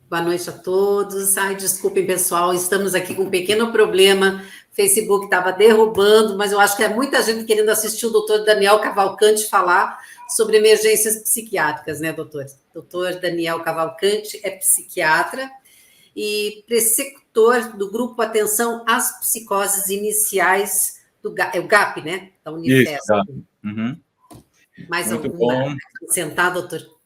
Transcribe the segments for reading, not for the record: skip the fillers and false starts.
Boa noite a todos. Ai, desculpem, pessoal, estamos aqui com um pequeno problema. O Facebook estava derrubando, mas eu acho que é muita gente querendo assistir o doutor Daniel Cavalcante falar sobre emergências psiquiátricas, né, doutor? Doutor Daniel Cavalcante é psiquiatra e preceptor do grupo Atenção às Psicoses Iniciais do GAP, é o GAP, né? Da Unifesp. Isso, tá. Uhum. Mais Muito alguma bom. acrescentar, doutor?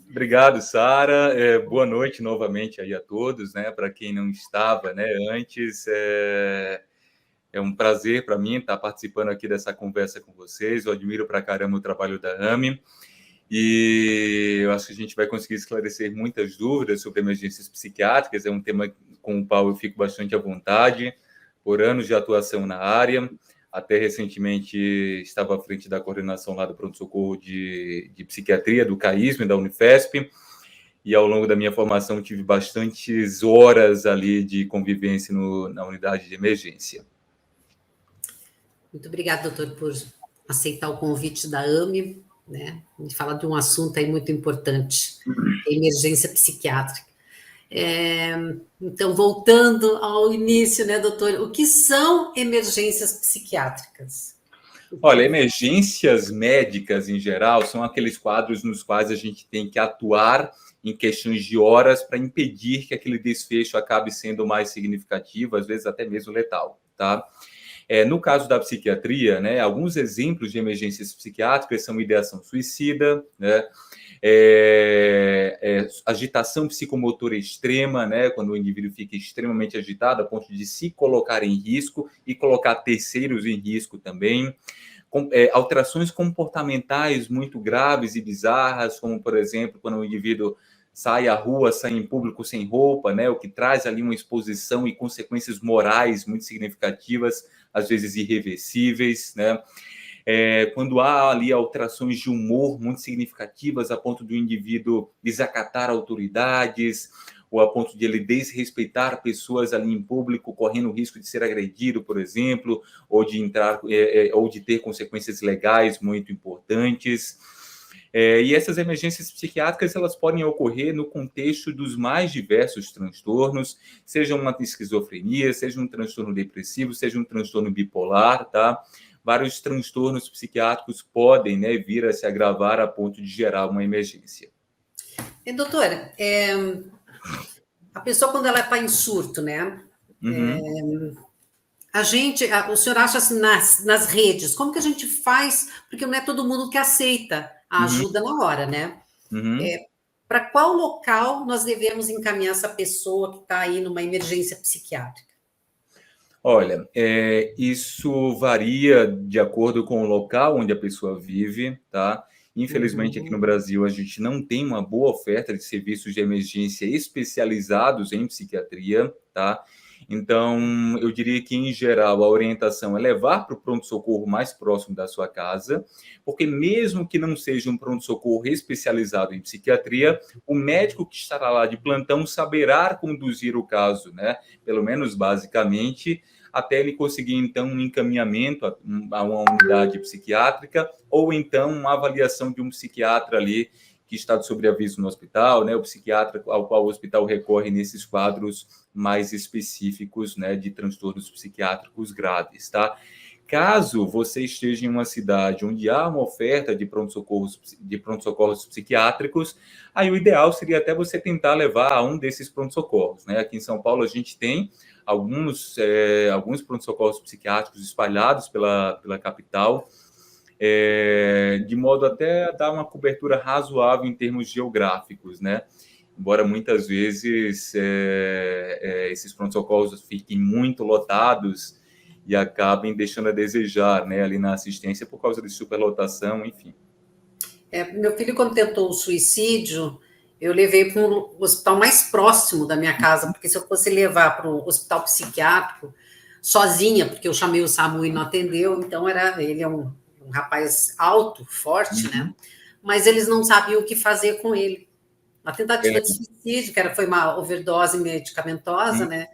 Obrigado, Sara. Boa noite novamente aí a todos, né? Para quem não estava, né, antes, é um prazer para mim estar participando aqui dessa conversa com vocês. Eu admiro pra caramba o trabalho da AME e eu acho que a gente vai conseguir esclarecer muitas dúvidas sobre emergências psiquiátricas. É um tema com o qual eu fico bastante à vontade, por anos de atuação na área. Até recentemente estava à frente da coordenação lá do pronto-socorro de psiquiatria, do CAISM, da Unifesp, e ao longo da minha formação tive bastantes horas ali de convivência na unidade de emergência. Muito obrigada, doutor, por aceitar o convite da AME, né? A gente fala de um assunto aí muito importante, emergência psiquiátrica. Então, voltando ao início, né, doutor, o que são emergências psiquiátricas? Olha, emergências médicas, em geral, são aqueles quadros nos quais a gente tem que atuar em questões de horas para impedir que aquele desfecho acabe sendo mais significativo, às vezes até mesmo letal, tá? No caso da psiquiatria, né, alguns exemplos de emergências psiquiátricas são ideação suicida, né, agitação psicomotora extrema, né, quando o indivíduo fica extremamente agitado a ponto de se colocar em risco e colocar terceiros em risco também. Alterações comportamentais muito graves e bizarras, como, por exemplo, quando o indivíduo sai à rua, sai em público sem roupa, né, o que traz ali uma exposição e consequências morais muito significativas, às vezes irreversíveis, né? Quando há ali alterações de humor muito significativas a ponto do indivíduo desacatar autoridades, ou a ponto de ele desrespeitar pessoas ali em público, correndo o risco de ser agredido, por exemplo, ou de entrar, ou de ter consequências legais muito importantes. E essas emergências psiquiátricas, elas podem ocorrer no contexto dos mais diversos transtornos, seja uma esquizofrenia, seja um transtorno depressivo, seja um transtorno bipolar, tá? Vários transtornos psiquiátricos podem, né, vir a se agravar a ponto de gerar uma emergência. Doutora, a pessoa quando ela está em surto, né? Uhum. O senhor acha assim, nas redes, como que a gente faz? Porque não é todo mundo que aceita a ajuda na hora, né? Uhum. Para qual local nós devemos encaminhar essa pessoa que está aí numa emergência psiquiátrica? Olha, isso varia de acordo com o local onde a pessoa vive, tá? Infelizmente, aqui no Brasil, a gente não tem uma boa oferta de serviços de emergência especializados em psiquiatria, tá? Então, eu diria que, em geral, a orientação é levar para o pronto-socorro mais próximo da sua casa, porque mesmo que não seja um pronto-socorro especializado em psiquiatria, o médico que estará lá de plantão saberá conduzir o caso, né? Pelo menos basicamente, até ele conseguir, então, um encaminhamento a uma unidade psiquiátrica ou, então, uma avaliação de um psiquiatra ali que está de sobreaviso no hospital, né, o psiquiatra ao qual o hospital recorre nesses quadros mais específicos, né, de transtornos psiquiátricos graves, tá? Caso você esteja em uma cidade onde há uma oferta de pronto-socorros psiquiátricos, aí o ideal seria até você tentar levar a um desses pronto-socorros, né? Aqui em São Paulo a gente tem alguns pronto-socorros psiquiátricos espalhados pela capital, de modo até a dar uma cobertura razoável em termos geográficos, né? Embora muitas vezes esses pronto-socorros fiquem muito lotados e acabem deixando a desejar, né, ali na assistência por causa de superlotação, enfim. Meu filho, quando tentou o suicídio, eu levei para o hospital mais próximo da minha casa, porque se eu fosse levar para o hospital psiquiátrico sozinha, porque eu chamei o SAMU e não atendeu, então ele é um rapaz alto, forte, né? Mas eles não sabiam o que fazer com ele. A tentativa de suicídio, foi uma overdose medicamentosa, né?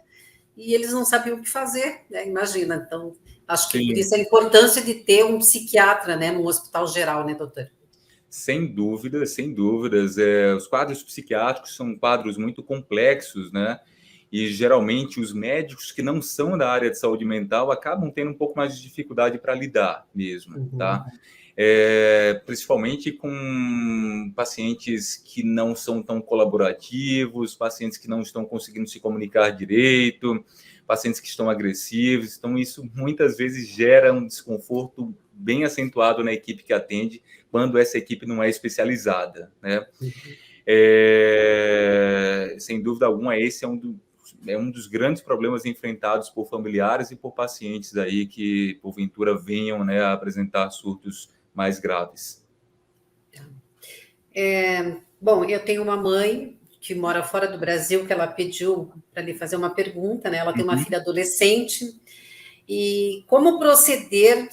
E eles não sabiam o que fazer, né? Imagina. Então, acho que por isso a importância de ter um psiquiatra, né, num hospital geral, né, doutor? Sem dúvidas, sem dúvidas. Os quadros psiquiátricos são quadros muito complexos, né? E geralmente os médicos que não são da área de saúde mental acabam tendo um pouco mais de dificuldade para lidar mesmo, tá? Principalmente com pacientes que não são tão colaborativos, pacientes que não estão conseguindo se comunicar direito, pacientes que estão agressivos. Então, isso muitas vezes gera um desconforto bem acentuado na equipe que atende, quando essa equipe não é especializada, né? Sem dúvida alguma, esse é um dos grandes problemas enfrentados por familiares e por pacientes aí que, porventura, venham, né, a apresentar surtos mais graves. Bom, eu tenho uma mãe que mora fora do Brasil, que ela pediu para lhe fazer uma pergunta, né? Ela tem uma filha adolescente, e como proceder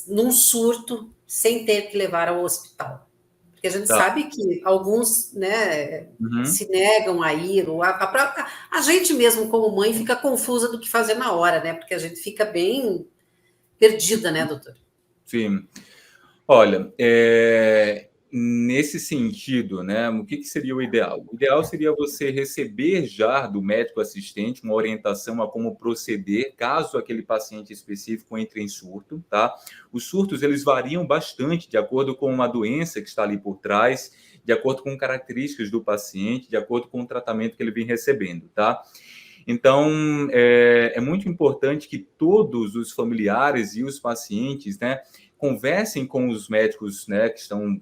num surto sem ter que levar ao hospital? Porque a gente sabe que alguns, né, se negam a ir, ou a gente mesmo, como mãe, fica confusa do que fazer na hora, né? Porque a gente fica bem perdida, né, doutor? Sim. Olha, nesse sentido, né, o que seria o ideal? O ideal seria você receber já do médico assistente uma orientação a como proceder caso aquele paciente específico entre em surto, tá? Os surtos, eles variam bastante de acordo com uma doença que está ali por trás, de acordo com características do paciente, de acordo com o tratamento que ele vem recebendo, tá? Então, é muito importante que todos os familiares e os pacientes, né, conversem com os médicos, né, que estão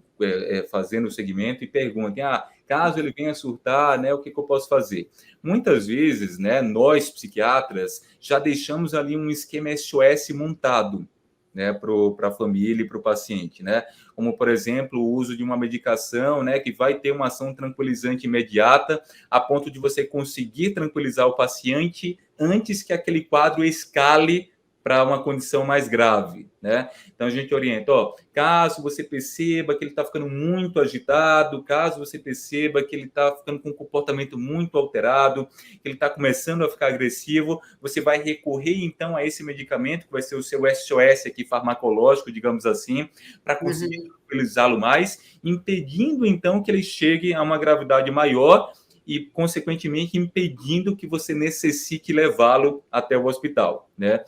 fazendo o segmento e perguntem, caso ele venha surtar, né, o que eu posso fazer? Muitas vezes, né, nós, psiquiatras, já deixamos ali um esquema SOS montado, né, para a família e para o paciente, né? Como, por exemplo, o uso de uma medicação, né, que vai ter uma ação tranquilizante imediata, a ponto de você conseguir tranquilizar o paciente antes que aquele quadro escale para uma condição mais grave, né? Então, a gente orienta, caso você perceba que ele está ficando muito agitado, caso você perceba que ele está ficando com um comportamento muito alterado, que ele está começando a ficar agressivo, você vai recorrer, então, a esse medicamento, que vai ser o seu SOS aqui, farmacológico, digamos assim, para conseguir tranquilizá-lo mais, impedindo, então, que ele chegue a uma gravidade maior e, consequentemente, impedindo que você necessite levá-lo até o hospital, né?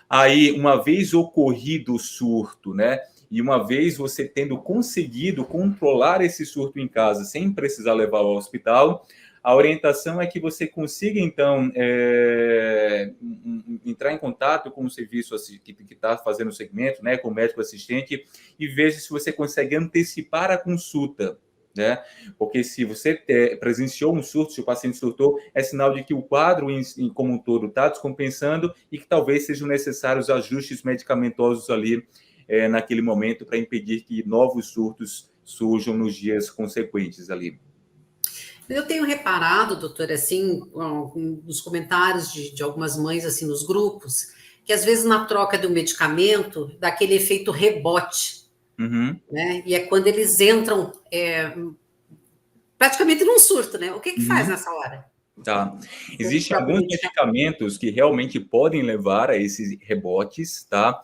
Aí, uma vez ocorrido o surto, né, e uma vez você tendo conseguido controlar esse surto em casa sem precisar levar ao hospital, a orientação é que você consiga, então, entrar em contato com o serviço que está fazendo o segmento, né, com o médico assistente, e veja se você consegue antecipar a consulta, né? Porque se você presenciou um surto, se o paciente surtou, é sinal de que o quadro como um todo está descompensando e que talvez sejam necessários ajustes medicamentosos ali naquele momento para impedir que novos surtos surjam nos dias consequentes ali. Eu tenho reparado, doutora, assim, nos comentários de algumas mães, assim, nos grupos, que às vezes na troca de um medicamento dá aquele efeito rebote, né? E é quando eles entram praticamente num surto, né? O que faz nessa hora? Tá. Existem alguns medicamentos que realmente podem levar a esses rebotes, tá?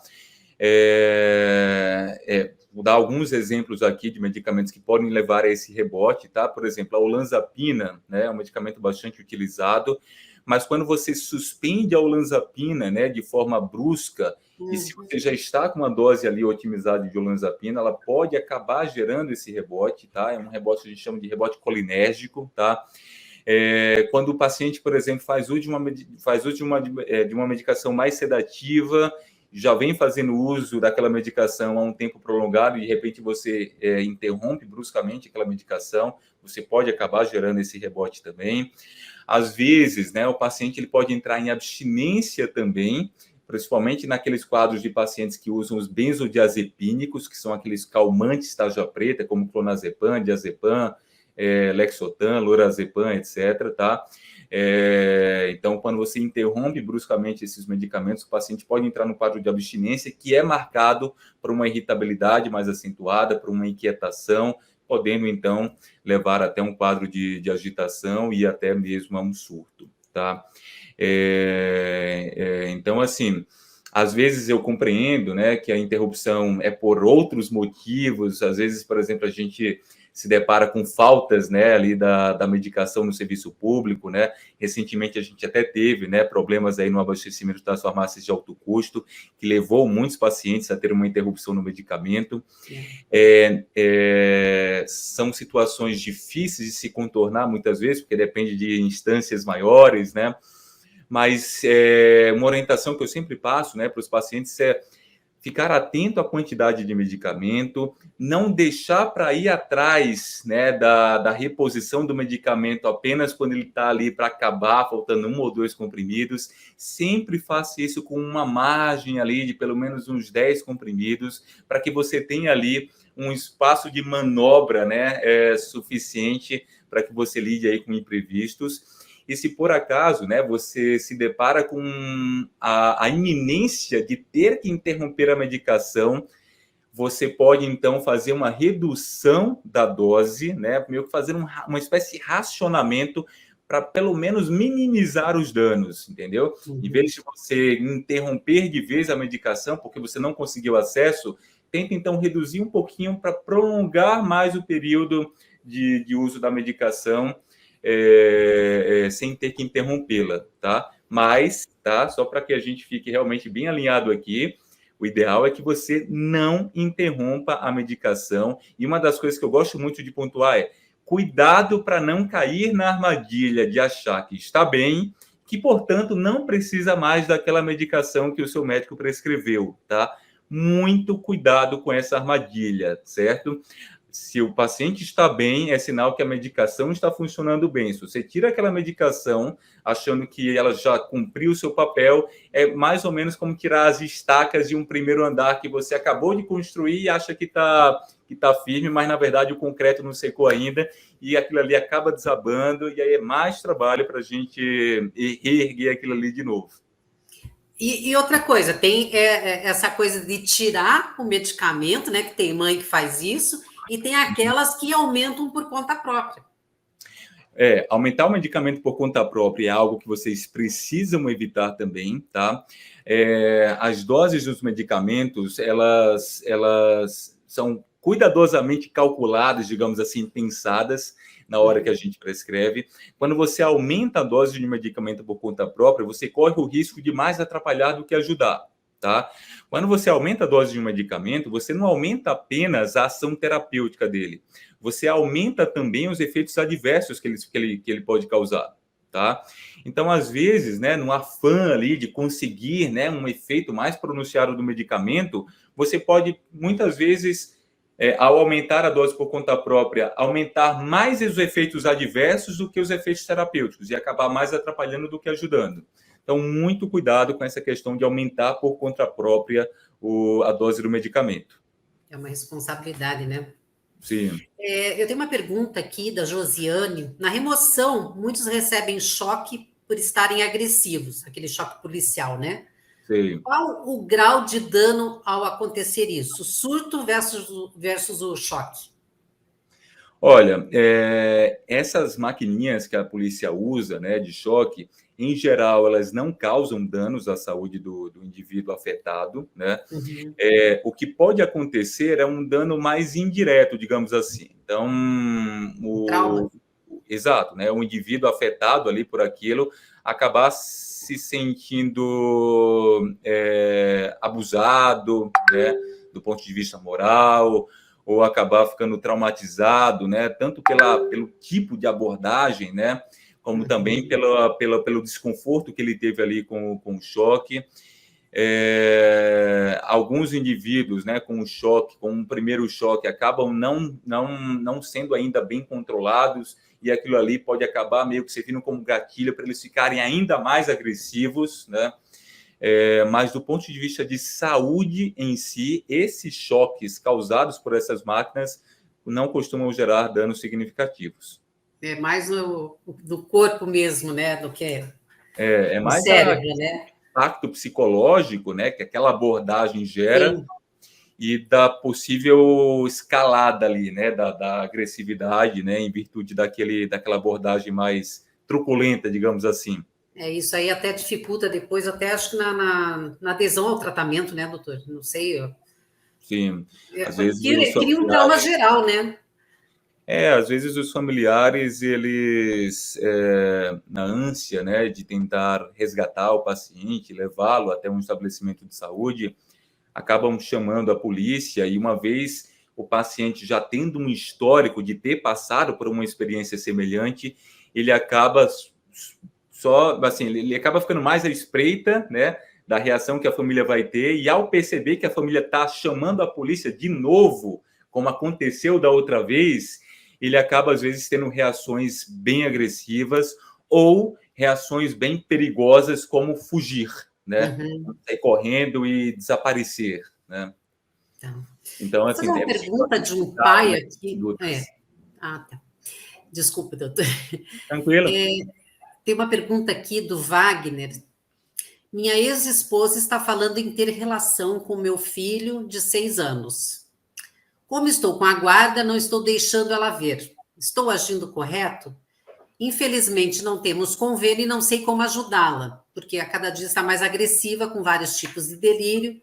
Vou dar alguns exemplos aqui de medicamentos que podem levar a esse rebote, tá? Por exemplo, a olanzapina, né? É um medicamento bastante utilizado, mas quando você suspende a olanzapina, né, de forma brusca, e se você já está com uma dose ali otimizada de olanzapina, ela pode acabar gerando esse rebote, tá? É um rebote que a gente chama de rebote colinérgico, tá? Quando o paciente, por exemplo, faz uso de uma medicação mais sedativa, já vem fazendo uso daquela medicação há um tempo prolongado e, de repente, você interrompe bruscamente aquela medicação, você pode acabar gerando esse rebote também. Às vezes, né, o paciente ele pode entrar em abstinência também, principalmente naqueles quadros de pacientes que usam os benzodiazepínicos, que são aqueles calmantes tarja preta, como clonazepam, diazepam, Lexotan, lorazepam, etc., tá? Então, quando você interrompe bruscamente esses medicamentos, o paciente pode entrar no quadro de abstinência, que é marcado por uma irritabilidade mais acentuada, por uma inquietação, podendo, então, levar até um quadro de agitação e até mesmo a um surto, tá? Então, assim, Às vezes eu compreendo, né, que a interrupção é por outros motivos. Às vezes, por exemplo, a gente se depara com faltas, né, ali da medicação no serviço público, né? Recentemente a gente até teve, né, problemas aí no abastecimento das farmácias de alto custo, que levou muitos pacientes a ter uma interrupção no medicamento. São situações difíceis de se contornar muitas vezes, porque depende de instâncias maiores, né? Mas uma orientação que eu sempre passo, né, para os pacientes é ficar atento à quantidade de medicamento, não deixar para ir atrás, né, da reposição do medicamento apenas quando ele está ali para acabar, faltando 1 ou 2 comprimidos. Sempre faça isso com uma margem ali de pelo menos uns 10 comprimidos, para que você tenha ali um espaço de manobra, né, suficiente para que você lide aí com imprevistos. E se por acaso, né, você se depara com a iminência de ter que interromper a medicação, você pode, então, fazer uma redução da dose, né, meio que fazer uma espécie de racionamento para, pelo menos, minimizar os danos, entendeu? Uhum. Em vez de você interromper de vez a medicação, porque você não conseguiu acesso, tenta, então, reduzir um pouquinho para prolongar mais o período de uso da medicação, sem ter que interrompê-la, tá? Mas, tá? Só para que a gente fique realmente bem alinhado aqui, o ideal é que você não interrompa a medicação. E uma das coisas que eu gosto muito de pontuar é cuidado para não cair na armadilha de achar que está bem, que, portanto, não precisa mais daquela medicação que o seu médico prescreveu, tá? Muito cuidado com essa armadilha, certo? Se o paciente está bem, é sinal que a medicação está funcionando bem. Se você tira aquela medicação achando que ela já cumpriu o seu papel, é mais ou menos como tirar as estacas de um primeiro andar que você acabou de construir e acha que tá firme, mas na verdade o concreto não secou ainda e aquilo ali acaba desabando e aí é mais trabalho para a gente reerguer aquilo ali de novo. E outra coisa, tem essa coisa de tirar o medicamento, né? Que tem mãe que faz isso, e tem aquelas que aumentam por conta própria. Aumentar o medicamento por conta própria é algo que vocês precisam evitar também, tá? As doses dos medicamentos, elas são cuidadosamente calculadas, digamos assim, pensadas na hora que a gente prescreve. Quando você aumenta a dose de medicamento por conta própria, você corre o risco de mais atrapalhar do que ajudar, tá? Quando você aumenta a dose de um medicamento, você não aumenta apenas a ação terapêutica dele, você aumenta também os efeitos adversos que ele pode causar, tá? Então, às vezes, né, no afã ali de conseguir, né, um efeito mais pronunciado do medicamento, você pode, muitas vezes, ao aumentar a dose por conta própria, aumentar mais os efeitos adversos do que os efeitos terapêuticos e acabar mais atrapalhando do que ajudando. Então, muito cuidado com essa questão de aumentar por conta própria a dose do medicamento. É uma responsabilidade, né? Sim. Eu tenho uma pergunta aqui da Josiane. Na remoção, muitos recebem choque por estarem agressivos, aquele choque policial, né? Sim. Qual o grau de dano ao acontecer isso? Surto versus o choque? Olha, essas maquininhas que a polícia usa, né, de choque, em geral, elas não causam danos à saúde do indivíduo afetado, né? Uhum. O que pode acontecer é um dano mais indireto, digamos assim. Então, Trauma. exato, né? O indivíduo afetado ali por aquilo acabar se sentindo abusado, né, do ponto de vista moral, ou acabar ficando traumatizado, né, tanto pelo tipo de abordagem, né, como também pelo desconforto que ele teve ali com o choque. Alguns indivíduos, né, com o choque, com um primeiro choque, acabam não sendo ainda bem controlados, e aquilo ali pode acabar meio que servindo como gatilho para eles ficarem ainda mais agressivos, né? Mas do ponto de vista de saúde em si, esses choques causados por essas máquinas não costumam gerar danos significativos. É mais do corpo mesmo, né? Do que É do mais cérebro, né? impacto psicológico, né, que aquela abordagem gera. Sim. E da possível escalada ali, né, da agressividade, né, em virtude daquela abordagem mais truculenta, digamos assim. Isso aí até dificulta depois, até acho que na adesão ao tratamento, né, doutor? Não sei. Sim, às vezes os Cria um trauma familiares. geral, né? Às vezes os familiares, eles, na ânsia, né, de tentar resgatar o paciente, levá-lo até um estabelecimento de saúde, acabam chamando a polícia, e uma vez o paciente já tendo um histórico de ter passado por uma experiência semelhante, ele acaba só, assim, ele acaba ficando mais à espreita, né, da reação que a família vai ter, e ao perceber que a família está chamando a polícia de novo, como aconteceu da outra vez, ele acaba, às vezes, tendo reações bem agressivas ou reações bem perigosas, como fugir, né? Sair correndo e desaparecer, né? Então, Vou assim, fazer uma deve ser pergunta de um cuidado, pai né, aqui. Tá. Desculpa, doutor. Tranquilo. Tem uma pergunta aqui do Wagner. Minha ex-esposa está falando em ter relação com meu filho de 6 anos. Como estou com a guarda, não estou deixando ela ver. Estou agindo correto? Infelizmente, não temos convênio e não sei como ajudá-la, porque a cada dia está mais agressiva, com vários tipos de delírio,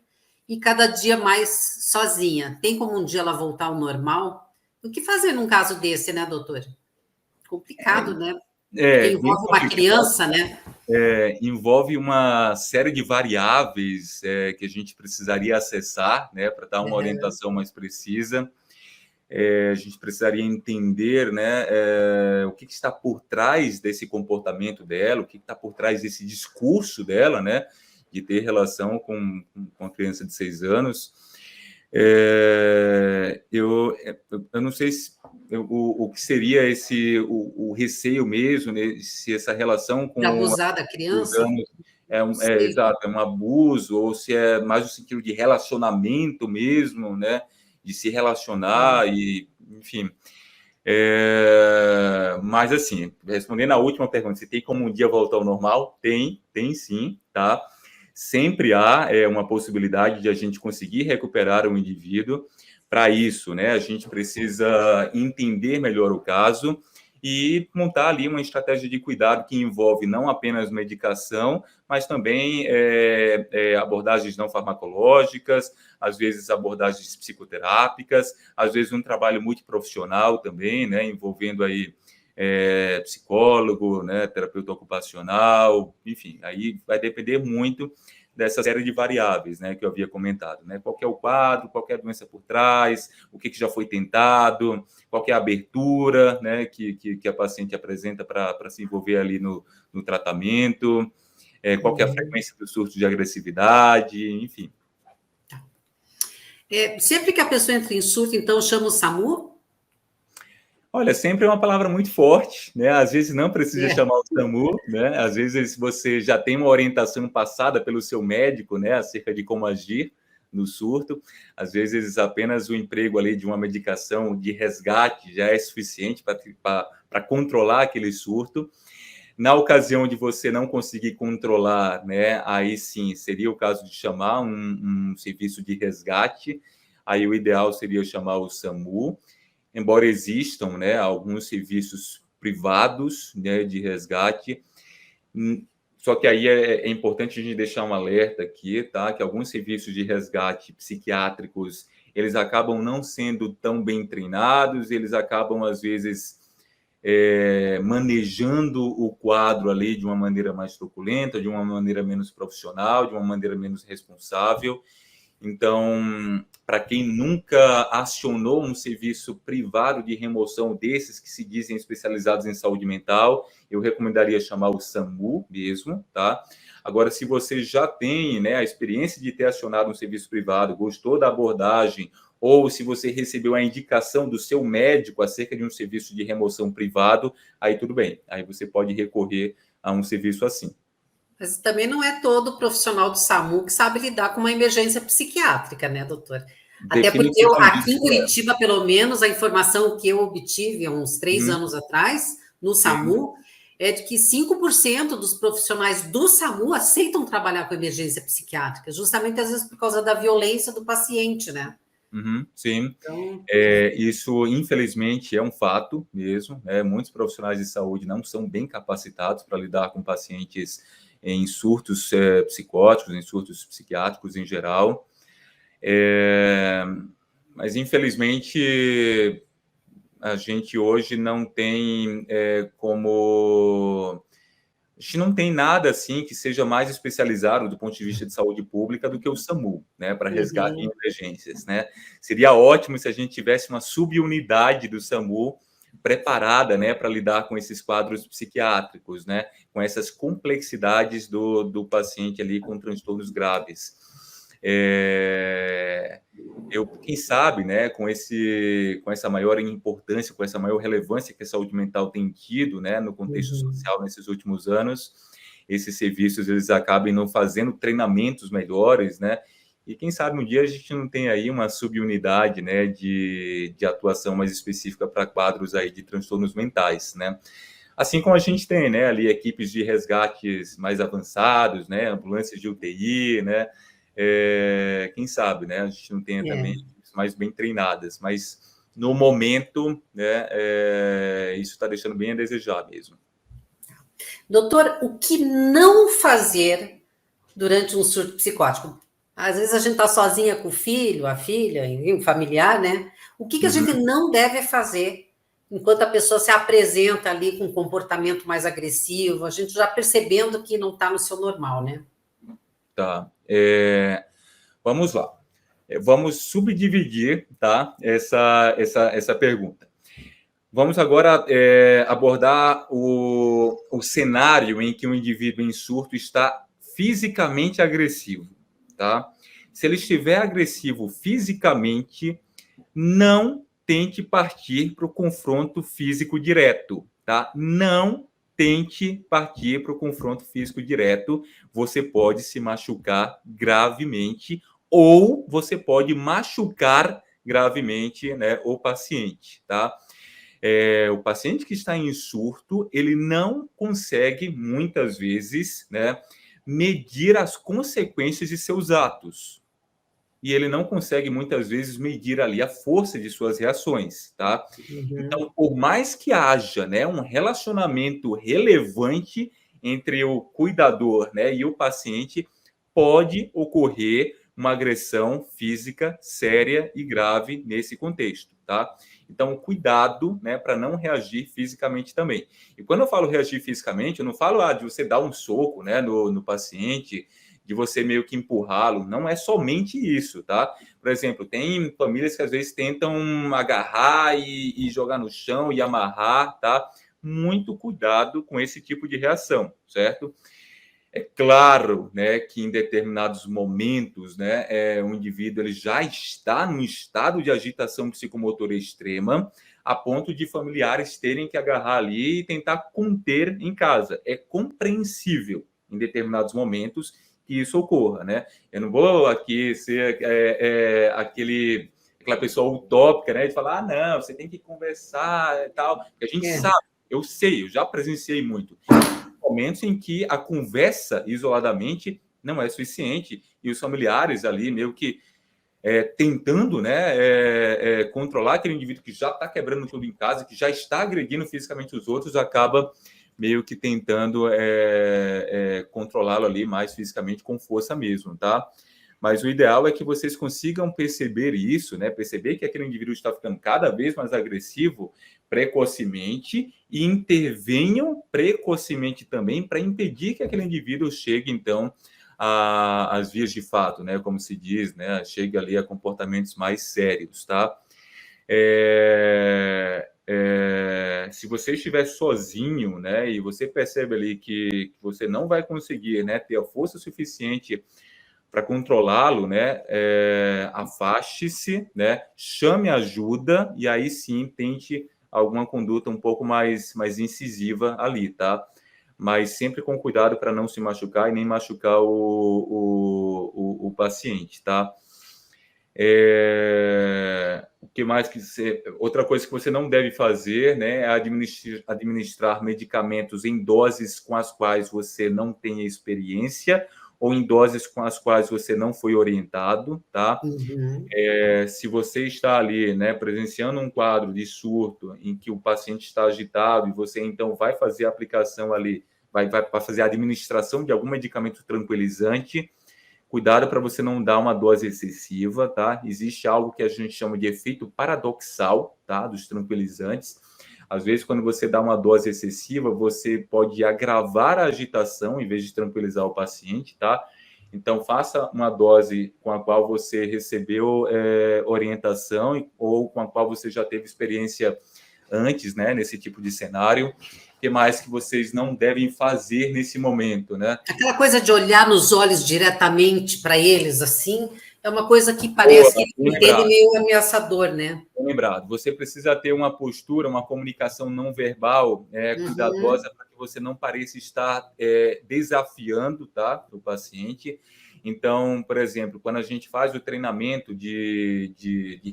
e cada dia mais sozinha. Tem como um dia ela voltar ao normal? O que fazer num caso desse, né, doutor? Complicado, né? Porque Bem envolve uma complicado. criança, né? Envolve uma série de variáveis que a gente precisaria acessar, né, para dar uma orientação mais precisa. A gente precisaria entender, né, o que está por trás desse comportamento dela, o que está por trás desse discurso dela, né, de ter relação com a criança de 6 anos. Eu não sei o que seria o receio mesmo, né, se essa relação De com abusar da os criança? anos exato, é um abuso, ou se é mais no sentido de relacionamento mesmo, né, de se relacionar e, enfim. Mas, assim, respondendo a última pergunta, se tem como um dia voltar ao normal? Tem sim, tá? Sempre há uma possibilidade de a gente conseguir recuperar o indivíduo. Para isso, né, a gente precisa entender melhor o caso e montar ali uma estratégia de cuidado que envolve não apenas medicação, mas também abordagens não farmacológicas, às vezes abordagens psicoterápicas, às vezes um trabalho multiprofissional também, né, envolvendo aí psicólogo, né, terapeuta ocupacional, enfim, aí vai depender muito dessa série de variáveis, né, que eu havia comentado, né? Qual é o quadro, qual é a doença por trás, o que já foi tentado, qual é a abertura, né, que a paciente apresenta para se envolver ali no tratamento, qual é a frequência do surto de agressividade, enfim. Sempre que a pessoa entra em surto, então chama o SAMU? Olha, sempre é uma palavra muito forte, né? Às vezes não precisa chamar o SAMU, né? Às vezes você já tem uma orientação passada pelo seu médico, né, acerca de como agir no surto. Às vezes apenas o emprego ali de uma medicação de resgate já é suficiente para controlar aquele surto. Na ocasião de você não conseguir controlar, né, aí sim seria o caso de chamar um serviço de resgate. Aí o ideal seria chamar o SAMU. Embora existam, né, alguns serviços privados, né, de resgate, só que aí é importante a gente deixar um alerta aqui, tá? Que alguns serviços de resgate psiquiátricos, eles acabam não sendo tão bem treinados, eles acabam, às vezes, manejando o quadro ali de uma maneira mais truculenta, de uma maneira menos profissional, de uma maneira menos responsável. Então, para quem nunca acionou um serviço privado de remoção desses que se dizem especializados em saúde mental, eu recomendaria chamar o SAMU mesmo, tá? Agora, se você já tem, né, a experiência de ter acionado um serviço privado, gostou da abordagem, ou se você recebeu a indicação do seu médico acerca de um serviço de remoção privado, aí tudo bem, aí você pode recorrer a um serviço assim. Mas também não é todo profissional do SAMU que sabe lidar com uma emergência psiquiátrica, né, doutor? Até porque aqui em Curitiba, pelo menos, a informação que eu obtive há uns 3 anos atrás, no SAMU, é de que 5% dos profissionais do SAMU aceitam trabalhar com emergência psiquiátrica, justamente às vezes por causa da violência do paciente, né? sim. Então, Isso, infelizmente, é um fato mesmo, né? Muitos profissionais de saúde não são bem capacitados para lidar com pacientes em surtos psicóticos, em surtos psiquiátricos em geral. Mas, infelizmente, a gente hoje não tem como... A gente não tem nada assim que seja mais especializado do ponto de vista de saúde pública do que o SAMU, né, para resgate em emergências, né? Seria ótimo se a gente tivesse uma subunidade do SAMU preparada, né, para lidar com esses quadros psiquiátricos, né, com essas complexidades do paciente ali com transtornos graves. Quem sabe, né, com essa maior importância, com essa maior relevância que a saúde mental tem tido, né, no contexto social nesses últimos anos, esses serviços eles acabem não fazendo treinamentos melhores, né? E quem sabe um dia a gente não tem aí uma subunidade, né, de atuação mais específica para quadros aí de transtornos mentais, né? Assim como a gente tem, né, ali equipes de resgates mais avançados, né, ambulâncias de UTI, né? Quem sabe, né? A gente não tenha também equipes mais bem treinadas, mas no momento, né, isso está deixando bem a desejar mesmo. doutor, o que não fazer durante um surto psicótico? Às vezes a gente está sozinha com o filho, a filha, o familiar, né? O que a gente não deve fazer enquanto a pessoa se apresenta ali com um comportamento mais agressivo, a gente já percebendo que não está no seu normal, né? Tá. Vamos lá. Vamos subdividir, tá, essa pergunta. Vamos agora abordar o cenário em que o indivíduo em surto está fisicamente agressivo, tá? Se ele estiver agressivo fisicamente, não tente partir para o confronto físico direto, tá? Não tente partir para o confronto físico direto. Você pode se machucar gravemente ou você pode machucar gravemente, né, o paciente, tá? O paciente que está em surto, ele não consegue, muitas vezes, né, medir as consequências de seus atos. E ele não consegue, muitas vezes, medir ali a força de suas reações, tá? Então, por mais que haja, né, um relacionamento relevante entre o cuidador, né, e o paciente, pode ocorrer uma agressão física séria e grave nesse contexto, tá? Então, cuidado, né, para não reagir fisicamente também. E quando eu falo reagir fisicamente, eu não falo de você dar um soco, né, no paciente, de você meio que empurrá-lo. Não é somente isso, tá? Por exemplo, tem famílias que às vezes tentam agarrar e jogar no chão e amarrar, tá? Muito cuidado com esse tipo de reação, certo? É claro, né, que em determinados momentos, né, o indivíduo ele já está num estado de agitação psicomotora extrema, a ponto de familiares terem que agarrar ali e tentar conter em casa. É compreensível em determinados momentos que isso ocorra, né? Eu não vou aqui ser aquela pessoa utópica, né, de falar, não, você tem que conversar e tal. Porque a gente sabe, eu sei, eu já presenciei muito momentos em que a conversa isoladamente não é suficiente e os familiares ali meio que tentando, né, controlar aquele indivíduo que já está quebrando tudo em casa, que já está agredindo fisicamente os outros, acaba meio que tentando controlá-lo ali mais fisicamente com força mesmo, tá? Mas o ideal é que vocês consigam perceber isso, né? Perceber que aquele indivíduo está ficando cada vez mais agressivo precocemente e intervenham precocemente também para impedir que aquele indivíduo chegue, então, às vias de fato, né? Como se diz, né? Chegue ali a comportamentos mais sérios, tá? Se você estiver sozinho, né? E você percebe ali que você não vai conseguir, né? Ter a força suficiente para controlá-lo, né? Afaste-se, né? Chame ajuda e aí sim tente alguma conduta um pouco mais incisiva ali, tá? Mas sempre com cuidado para não se machucar e nem machucar o paciente, tá? O que mais que outra coisa que você não deve fazer, né, é administrar medicamentos em doses com as quais você não tem experiência ou em doses com as quais você não foi orientado, tá? Uhum. Se você está ali, né, presenciando um quadro de surto em que o paciente está agitado e você então vai fazer a aplicação ali, vai fazer a administração de algum medicamento tranquilizante, cuidado para você não dar uma dose excessiva, tá? Existe algo que a gente chama de efeito paradoxal, tá? Dos tranquilizantes. Às vezes, quando você dá uma dose excessiva, você pode agravar a agitação em vez de tranquilizar o paciente, tá? Então, faça uma dose com a qual você recebeu orientação ou com a qual você já teve experiência antes, né? Nesse tipo de cenário. O que mais que vocês não devem fazer nesse momento, né? Aquela coisa de olhar nos olhos diretamente para eles, assim, é uma coisa que Boa, parece que bem eles entendem lembrado. meio ameaçador, né? Bem lembrado. Você precisa ter uma postura, uma comunicação não verbal Uhum. cuidadosa para que você não pareça estar desafiando, tá, o paciente. Então, por exemplo, quando a gente faz o treinamento de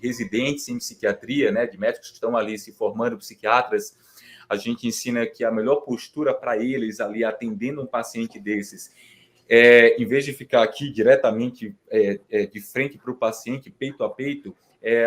residentes em psiquiatria, né, de médicos que estão ali se formando, psiquiatras, a gente ensina que a melhor postura para eles ali atendendo um paciente desses em vez de ficar aqui diretamente de frente para o paciente, peito a peito,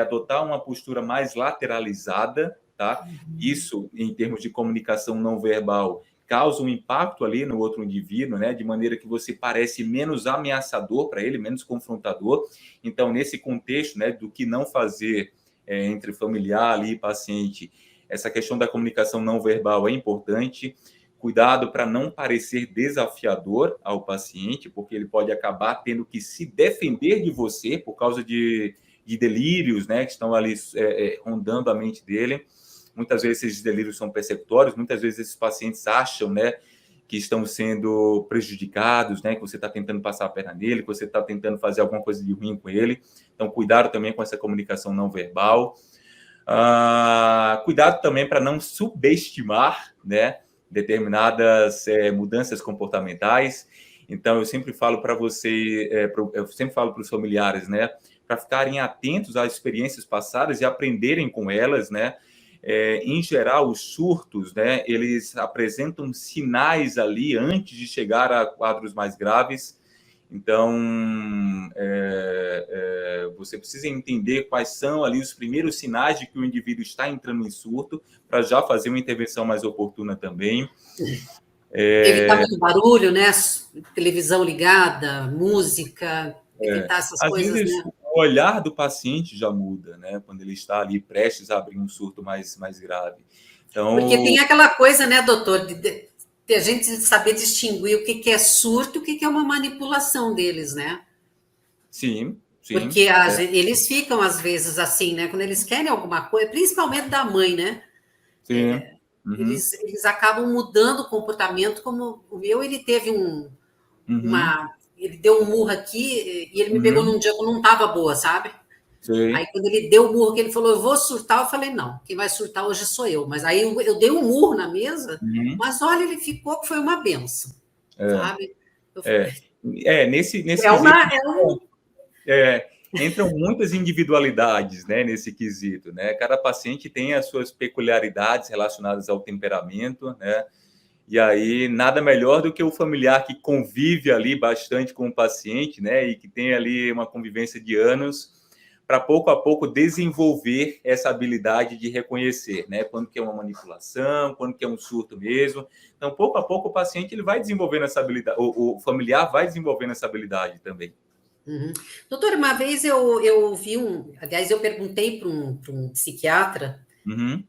adotar uma postura mais lateralizada, tá? Isso, em termos de comunicação não verbal, causa um impacto ali no outro indivíduo, né? De maneira que você parece menos ameaçador para ele, menos confrontador. Então, nesse contexto, né, do que não fazer entre familiar ali e paciente, essa questão da comunicação não verbal é importante. Cuidado para não parecer desafiador ao paciente, porque ele pode acabar tendo que se defender de você por causa de delírios, né, que estão ali rondando a mente dele. Muitas vezes esses delírios são persecutórios, muitas vezes esses pacientes acham, né, que estão sendo prejudicados, né, que você está tentando passar a perna nele, que você está tentando fazer alguma coisa de ruim com ele. Então, cuidado também com essa comunicação não verbal. Cuidado também para não subestimar, né, determinadas mudanças comportamentais. Então, eu sempre falo para você, eu sempre falo para os familiares, né, para ficarem atentos às experiências passadas e aprenderem com elas, né. Em geral, os surtos, né, eles apresentam sinais ali antes de chegar a quadros mais graves. Então, você precisa entender quais são ali os primeiros sinais de que o indivíduo está entrando em surto, para já fazer uma intervenção mais oportuna também. Evitar muito barulho, né? Televisão ligada, música, evitar essas Às coisas, vezes, né? o olhar do paciente já muda, né? Quando ele está ali prestes a abrir um surto mais grave. Porque Então, tem aquela coisa, né, doutor, de a gente saber distinguir o que é surto e o que é uma manipulação deles, né? sim, sim. Porque eles ficam, às vezes, assim, né? Quando eles querem alguma coisa, principalmente da mãe, né? Sim. Uhum, Eles acabam mudando o comportamento, como o meu, ele teve uhum, ele deu um murro aqui e ele me pegou uhum, num dia que eu não estava boa, sabe? Aí, sei. quando ele deu o murro, que ele falou, eu vou surtar, eu falei, não, quem vai surtar hoje sou eu. Mas aí eu dei um murro na mesa, Uhum, mas olha, ele ficou que foi uma benção, é, sabe? Eu, nesse é, quesito, um. entram muitas individualidades, né, nesse quesito, né? Cada paciente tem as suas peculiaridades relacionadas ao temperamento, né? E aí, nada melhor do que o familiar que convive ali bastante com o paciente, né? E que tem ali uma convivência de anos, para pouco a pouco desenvolver essa habilidade de reconhecer, né? Quando que é uma manipulação, quando que é um surto mesmo. Então, pouco a pouco, o paciente ele vai desenvolvendo essa habilidade, o familiar vai desenvolvendo essa habilidade também. Uhum. Doutor, uma vez eu vi aliás, eu perguntei para um psiquiatra Uhum.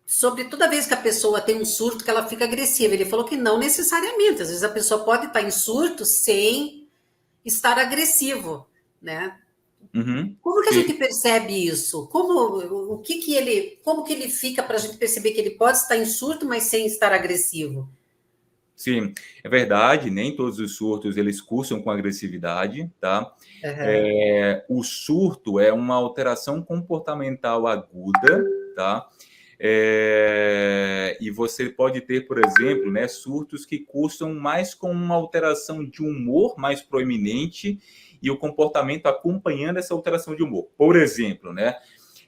sobre toda vez que a pessoa tem um surto que ela fica agressiva. Ele falou que não necessariamente, às vezes a pessoa pode estar em surto sem estar agressivo, né? Uhum. Como que a Sim. gente percebe isso? Como que ele fica para a gente perceber que ele pode estar em surto, mas sem estar agressivo? Sim, é verdade, nem todos os surtos eles cursam com agressividade, tá? Uhum. O surto é uma alteração comportamental aguda, tá? E você pode ter, por exemplo, né, surtos que cursam mais com uma alteração de humor mais proeminente e o comportamento acompanhando essa alteração de humor. Por exemplo, né?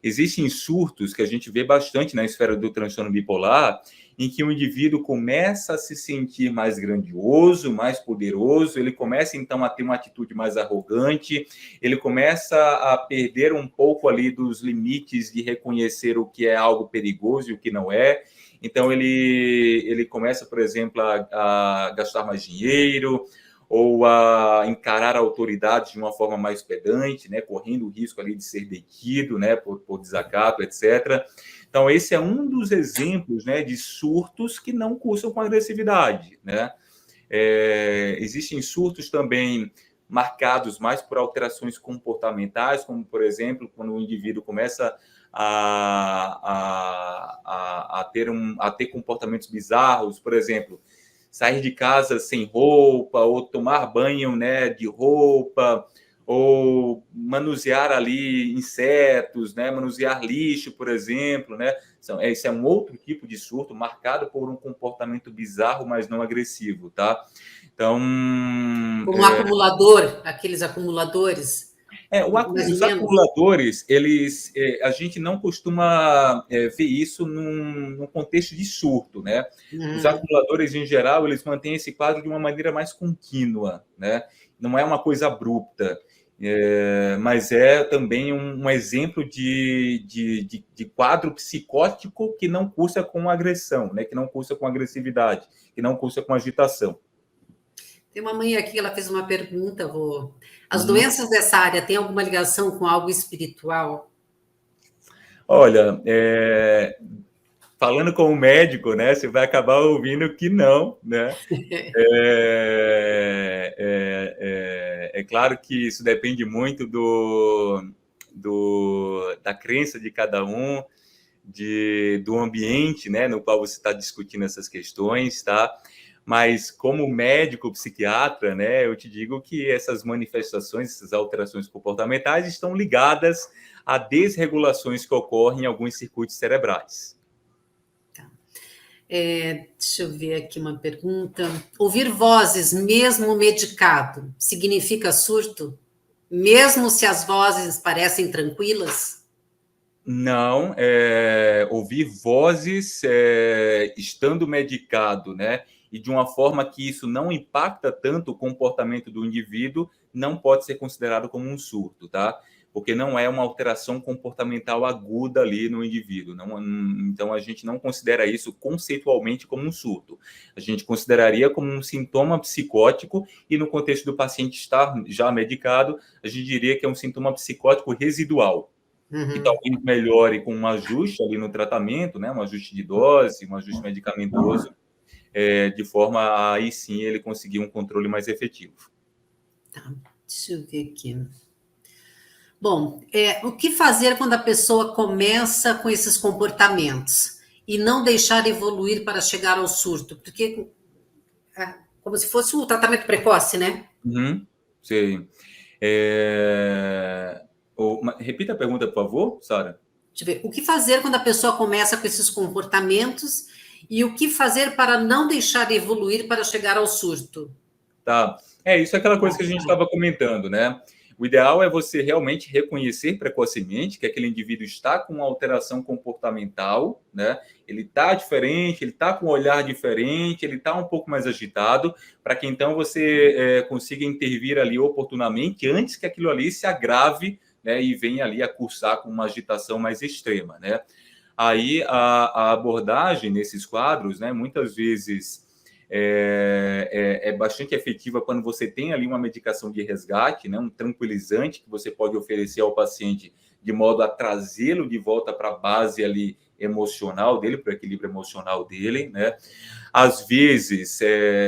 Existem surtos que a gente vê bastante na esfera do transtorno bipolar, em que o indivíduo começa a se sentir mais grandioso, mais poderoso, ele começa, então, a ter uma atitude mais arrogante, ele começa a perder um pouco ali dos limites de reconhecer o que é algo perigoso e o que não é. Então, ele começa, por exemplo, a gastar mais dinheiro, ou a encarar a autoridade de uma forma mais pedante, né, correndo o risco ali de ser detido, né, por desacato, etc. Então, esse é um dos exemplos, né, de surtos que não cursam com agressividade, né? Existem surtos também marcados mais por alterações comportamentais, como, por exemplo, quando o indivíduo começa a ter comportamentos bizarros, por exemplo, sair de casa sem roupa, ou tomar banho, né, de roupa, ou manusear ali insetos, né, manusear lixo, por exemplo, né? Esse é um outro tipo de surto marcado por um comportamento bizarro, mas não agressivo, tá? Então, como acumulador, aqueles acumuladores, os acumuladores, a gente não costuma ver isso num contexto de surto, né? Os acumuladores, em geral, eles mantêm esse quadro de uma maneira mais contínua, né? Não é uma coisa abrupta, mas é também um exemplo de quadro psicótico que não cursa com agressão, né? Que não cursa com agressividade, que não cursa com agitação. Tem uma mãe aqui, ela fez uma pergunta, as doenças dessa área têm alguma ligação com algo espiritual? Olha, falando como médico, né, você vai acabar ouvindo que não, né? É claro que isso depende muito da crença de cada um, do ambiente, né, no qual você está discutindo essas questões, tá? Mas como médico psiquiatra, né, eu te digo que essas manifestações, essas alterações comportamentais estão ligadas a desregulações que ocorrem em alguns circuitos cerebrais. Tá. Deixa eu ver aqui uma pergunta. Ouvir vozes mesmo medicado significa surto? Mesmo se as vozes parecem tranquilas? Não, ouvir vozes estando medicado, né? E de uma forma que isso não impacta tanto o comportamento do indivíduo, não pode ser considerado como um surto, tá? Porque não é uma alteração comportamental aguda ali no indivíduo. Então, a gente não considera isso conceitualmente como um surto. A gente consideraria como um sintoma psicótico e, no contexto do paciente estar já medicado, a gente diria que é um sintoma psicótico residual. Que talvez melhore com um ajuste ali no tratamento, né? Um ajuste de dose, um ajuste medicamentoso, de forma a, aí sim, ele conseguir um controle mais efetivo. Tá, deixa eu ver aqui. Bom, o que fazer quando a pessoa começa com esses comportamentos e não deixar evoluir para chegar ao surto? Porque é como se fosse um tratamento precoce, né? Sim. Repita a pergunta, por favor, Sara. Deixa eu ver. O que fazer quando a pessoa começa com esses comportamentos e o que fazer para não deixar evoluir para chegar ao surto? Tá. Isso é aquela coisa que a gente estava comentando, né? O ideal é você realmente reconhecer precocemente que aquele indivíduo está com uma alteração comportamental, né? Ele está diferente, ele está com um olhar diferente, ele está um pouco mais agitado, para que então você consiga intervir ali oportunamente antes que aquilo ali se agrave, né? E venha ali a cursar com uma agitação mais extrema, né? Aí a abordagem nesses quadros, né? Muitas vezes é bastante efetiva quando você tem ali uma medicação de resgate, né, um tranquilizante que você pode oferecer ao paciente de modo a trazê-lo de volta para a base ali emocional dele, para o equilíbrio emocional dele, né? Às vezes,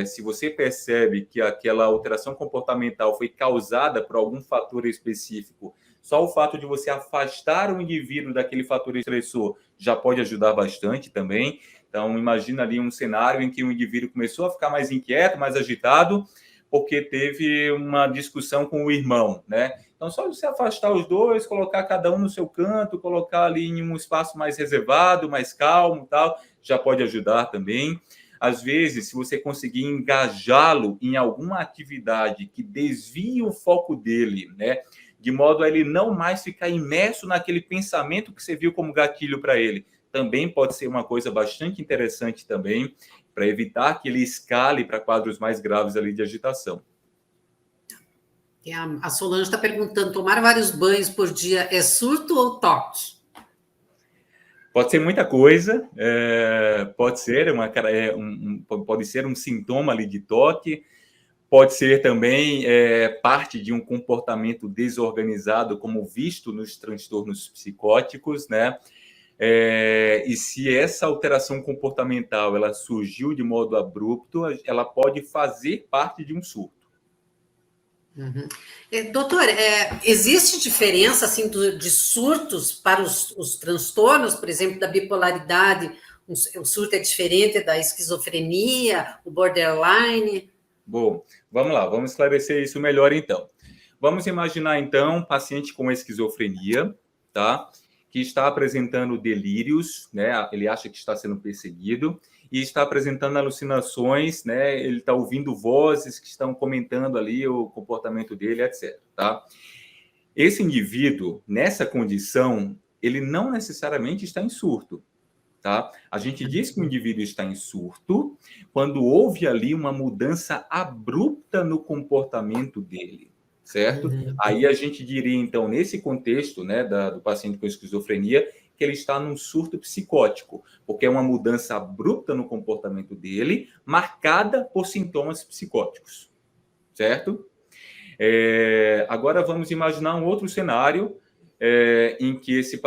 se você percebe que aquela alteração comportamental foi causada por algum fator específico, só o fato de você afastar o indivíduo daquele fator estressor já pode ajudar bastante também. Então, imagina ali um cenário em que o indivíduo começou a ficar mais inquieto, mais agitado, porque teve uma discussão com o irmão, né? Então, só você afastar os dois, colocar cada um no seu canto, colocar ali em um espaço mais reservado, mais calmo, tal, já pode ajudar também. Às vezes, se você conseguir engajá-lo em alguma atividade que desvie o foco dele, né, de modo a ele não mais ficar imerso naquele pensamento que você viu como gatilho para ele. Também pode ser uma coisa bastante interessante também, para evitar que ele escale para quadros mais graves ali de agitação. A Solange está perguntando, tomar vários banhos por dia é surto ou toque? Pode ser muita coisa, pode ser pode ser um sintoma ali de toque, pode ser também parte de um comportamento desorganizado, como visto nos transtornos psicóticos, né? E se essa alteração comportamental ela surgiu de modo abrupto, ela pode fazer parte de um surto. Uhum. Doutor, existe diferença assim, de surtos para os transtornos, por exemplo, da bipolaridade? O surto é diferente da esquizofrenia, o borderline? Bom, vamos lá, vamos esclarecer isso melhor então. Vamos imaginar então um paciente com esquizofrenia, tá? Que está apresentando delírios, né? Ele acha que está sendo perseguido e está apresentando alucinações, né? Ele está ouvindo vozes que estão comentando ali o comportamento dele, etc. Tá? Esse indivíduo, nessa condição, ele não necessariamente está em surto. Tá? A gente diz que o indivíduo está em surto quando houve ali uma mudança abrupta no comportamento dele, certo? Uhum. Aí a gente diria, então, nesse contexto, né, do paciente com esquizofrenia, que ele está num surto psicótico, porque é uma mudança abrupta no comportamento dele, marcada por sintomas psicóticos, certo? Agora vamos imaginar um outro cenário em que esse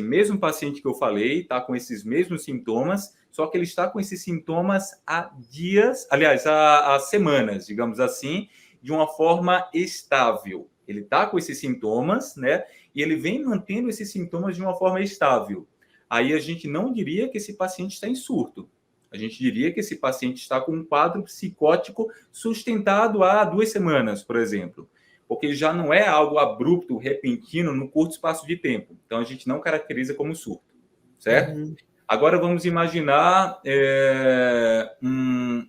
mesmo paciente que eu falei, está com esses mesmos sintomas, só que ele está com esses sintomas há dias, aliás, há semanas, digamos assim, de uma forma estável. Ele está com esses sintomas, né? E ele vem mantendo esses sintomas de uma forma estável. Aí a gente não diria que esse paciente está em surto. A gente diria que esse paciente está com um quadro psicótico sustentado há 2 semanas, por exemplo. Porque já não é algo abrupto, repentino, no curto espaço de tempo. Então, a gente não caracteriza como surto, certo? Uhum. Agora, vamos imaginar um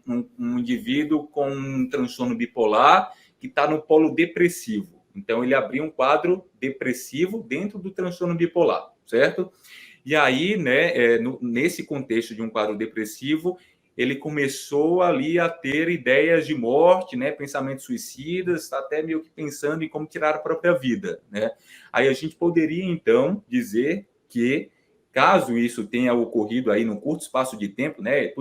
indivíduo com um transtorno bipolar que está no polo depressivo. Então, ele abriu um quadro depressivo dentro do transtorno bipolar, certo? E aí, né, nesse contexto de um quadro depressivo, ele começou ali a ter ideias de morte, né, pensamentos suicidas, está até meio que pensando em como tirar a própria vida, né? Aí a gente poderia, então, dizer que, caso isso tenha ocorrido aí num curto espaço de tempo, né,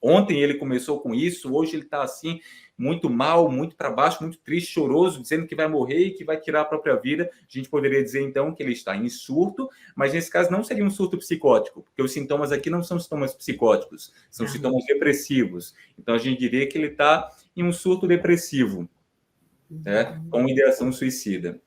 ontem ele começou com isso, hoje ele está assim, muito mal, muito para baixo, muito triste, choroso, dizendo que vai morrer e que vai tirar a própria vida, a gente poderia dizer, então, que ele está em surto, mas nesse caso não seria um surto psicótico, porque os sintomas aqui não são sintomas psicóticos, são sintomas depressivos. Então, a gente diria que ele está em um surto depressivo, né, com ideação suicida.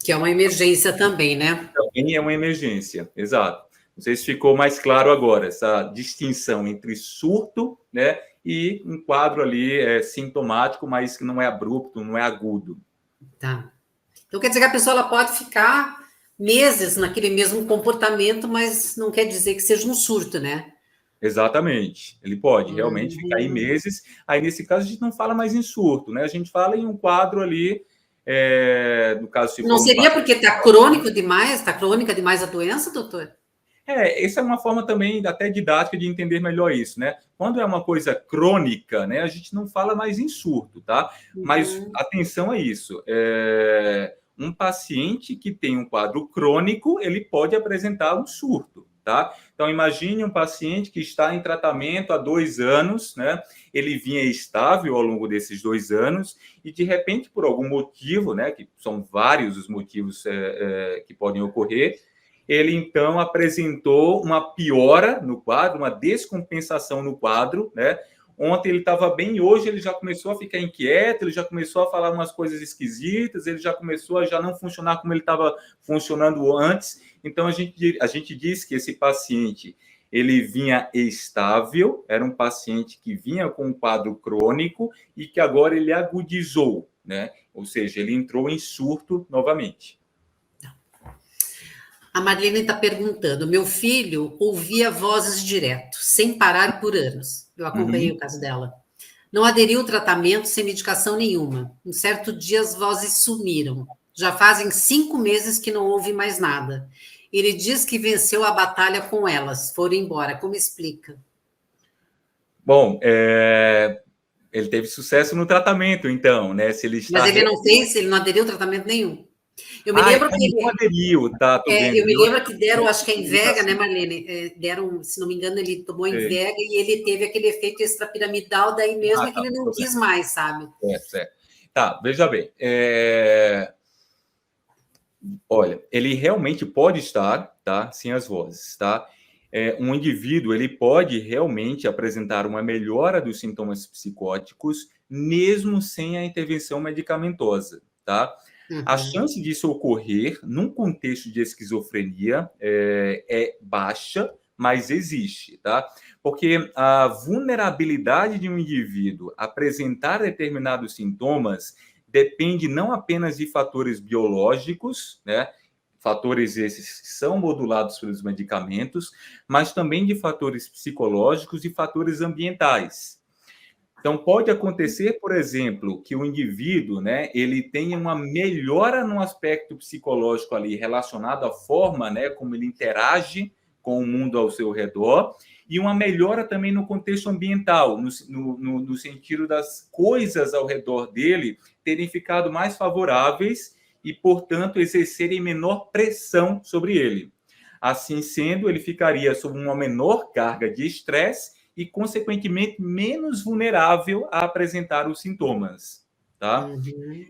Que é uma emergência também, né? Também é uma emergência, exato. Não sei se ficou mais claro agora, essa distinção entre surto, né, e um quadro ali sintomático, mas que não é abrupto, não é agudo. Tá. Então, quer dizer que a pessoa ela pode ficar meses naquele mesmo comportamento, mas não quer dizer que seja um surto, né? Exatamente. Ele pode realmente ficar em meses. Aí, nesse caso, a gente não fala mais em surto, né? A gente fala em um quadro ali, no caso, se Não for seria porque está crônico demais, está crônica demais a doença, doutor? Essa é uma forma também até didática de entender melhor isso, né? Quando é uma coisa crônica, né, a gente não fala mais em surto, tá? Mas atenção a isso. Um paciente que tem um quadro crônico, ele pode apresentar um surto, tá? Então, imagine um paciente que está em tratamento há 2 anos, né? Ele vinha estável ao longo desses 2 anos e, de repente, por algum motivo, né, que são vários os motivos que podem ocorrer, ele, então, apresentou uma piora no quadro, uma descompensação no quadro, né? Ontem ele estava bem, hoje ele já começou a ficar inquieto, ele já começou a falar umas coisas esquisitas, ele já começou a já não funcionar como ele estava funcionando antes. Então, a gente diz que esse paciente, ele vinha estável, era um paciente que vinha com um quadro crônico e que agora ele agudizou, né? Ou seja, ele entrou em surto novamente. A Marlene está perguntando: meu filho ouvia vozes direto, sem parar por anos. Eu acompanhei o caso dela. Não aderiu ao tratamento sem medicação nenhuma. Um certo dia as vozes sumiram. Já fazem 5 meses que não houve mais nada. Ele diz que venceu a batalha com elas, foram embora. Como explica? Bom, ele teve sucesso no tratamento, então, né? Se ele Mas está... ele não fez, ele não aderiu a tratamento nenhum. Eu me Ah, lembro então que não aderiu, tá? Tô vendo. eu me lembro que deram, acho que a Invega, né, Assim, Marlene? Deram, se não me engano, ele tomou sei. Invega e ele teve aquele efeito extrapiramidal, daí mesmo Ah, é que tá, ele não tô vendo. quis mais, sabe? Certo, certo. Tá, veja bem. Olha, ele realmente pode estar, tá? Sem as vozes, tá? Um indivíduo, ele pode realmente apresentar uma melhora dos sintomas psicóticos, mesmo sem a intervenção medicamentosa, tá? A Uhum. chance disso ocorrer num contexto de esquizofrenia é baixa, mas existe, tá? Porque a vulnerabilidade de um indivíduo apresentar determinados sintomas depende não apenas de fatores biológicos, né? Fatores esses que são modulados pelos medicamentos, mas também de fatores psicológicos e fatores ambientais. Então, pode acontecer, por exemplo, que o indivíduo, né, ele tenha uma melhora no aspecto psicológico ali, relacionado à forma, né, como ele interage com o mundo ao seu redor, e uma melhora também no contexto ambiental, no sentido das coisas ao redor dele terem ficado mais favoráveis e, portanto, exercerem menor pressão sobre ele. Assim sendo, ele ficaria sob uma menor carga de estresse e, consequentemente, menos vulnerável a apresentar os sintomas, tá? Uhum.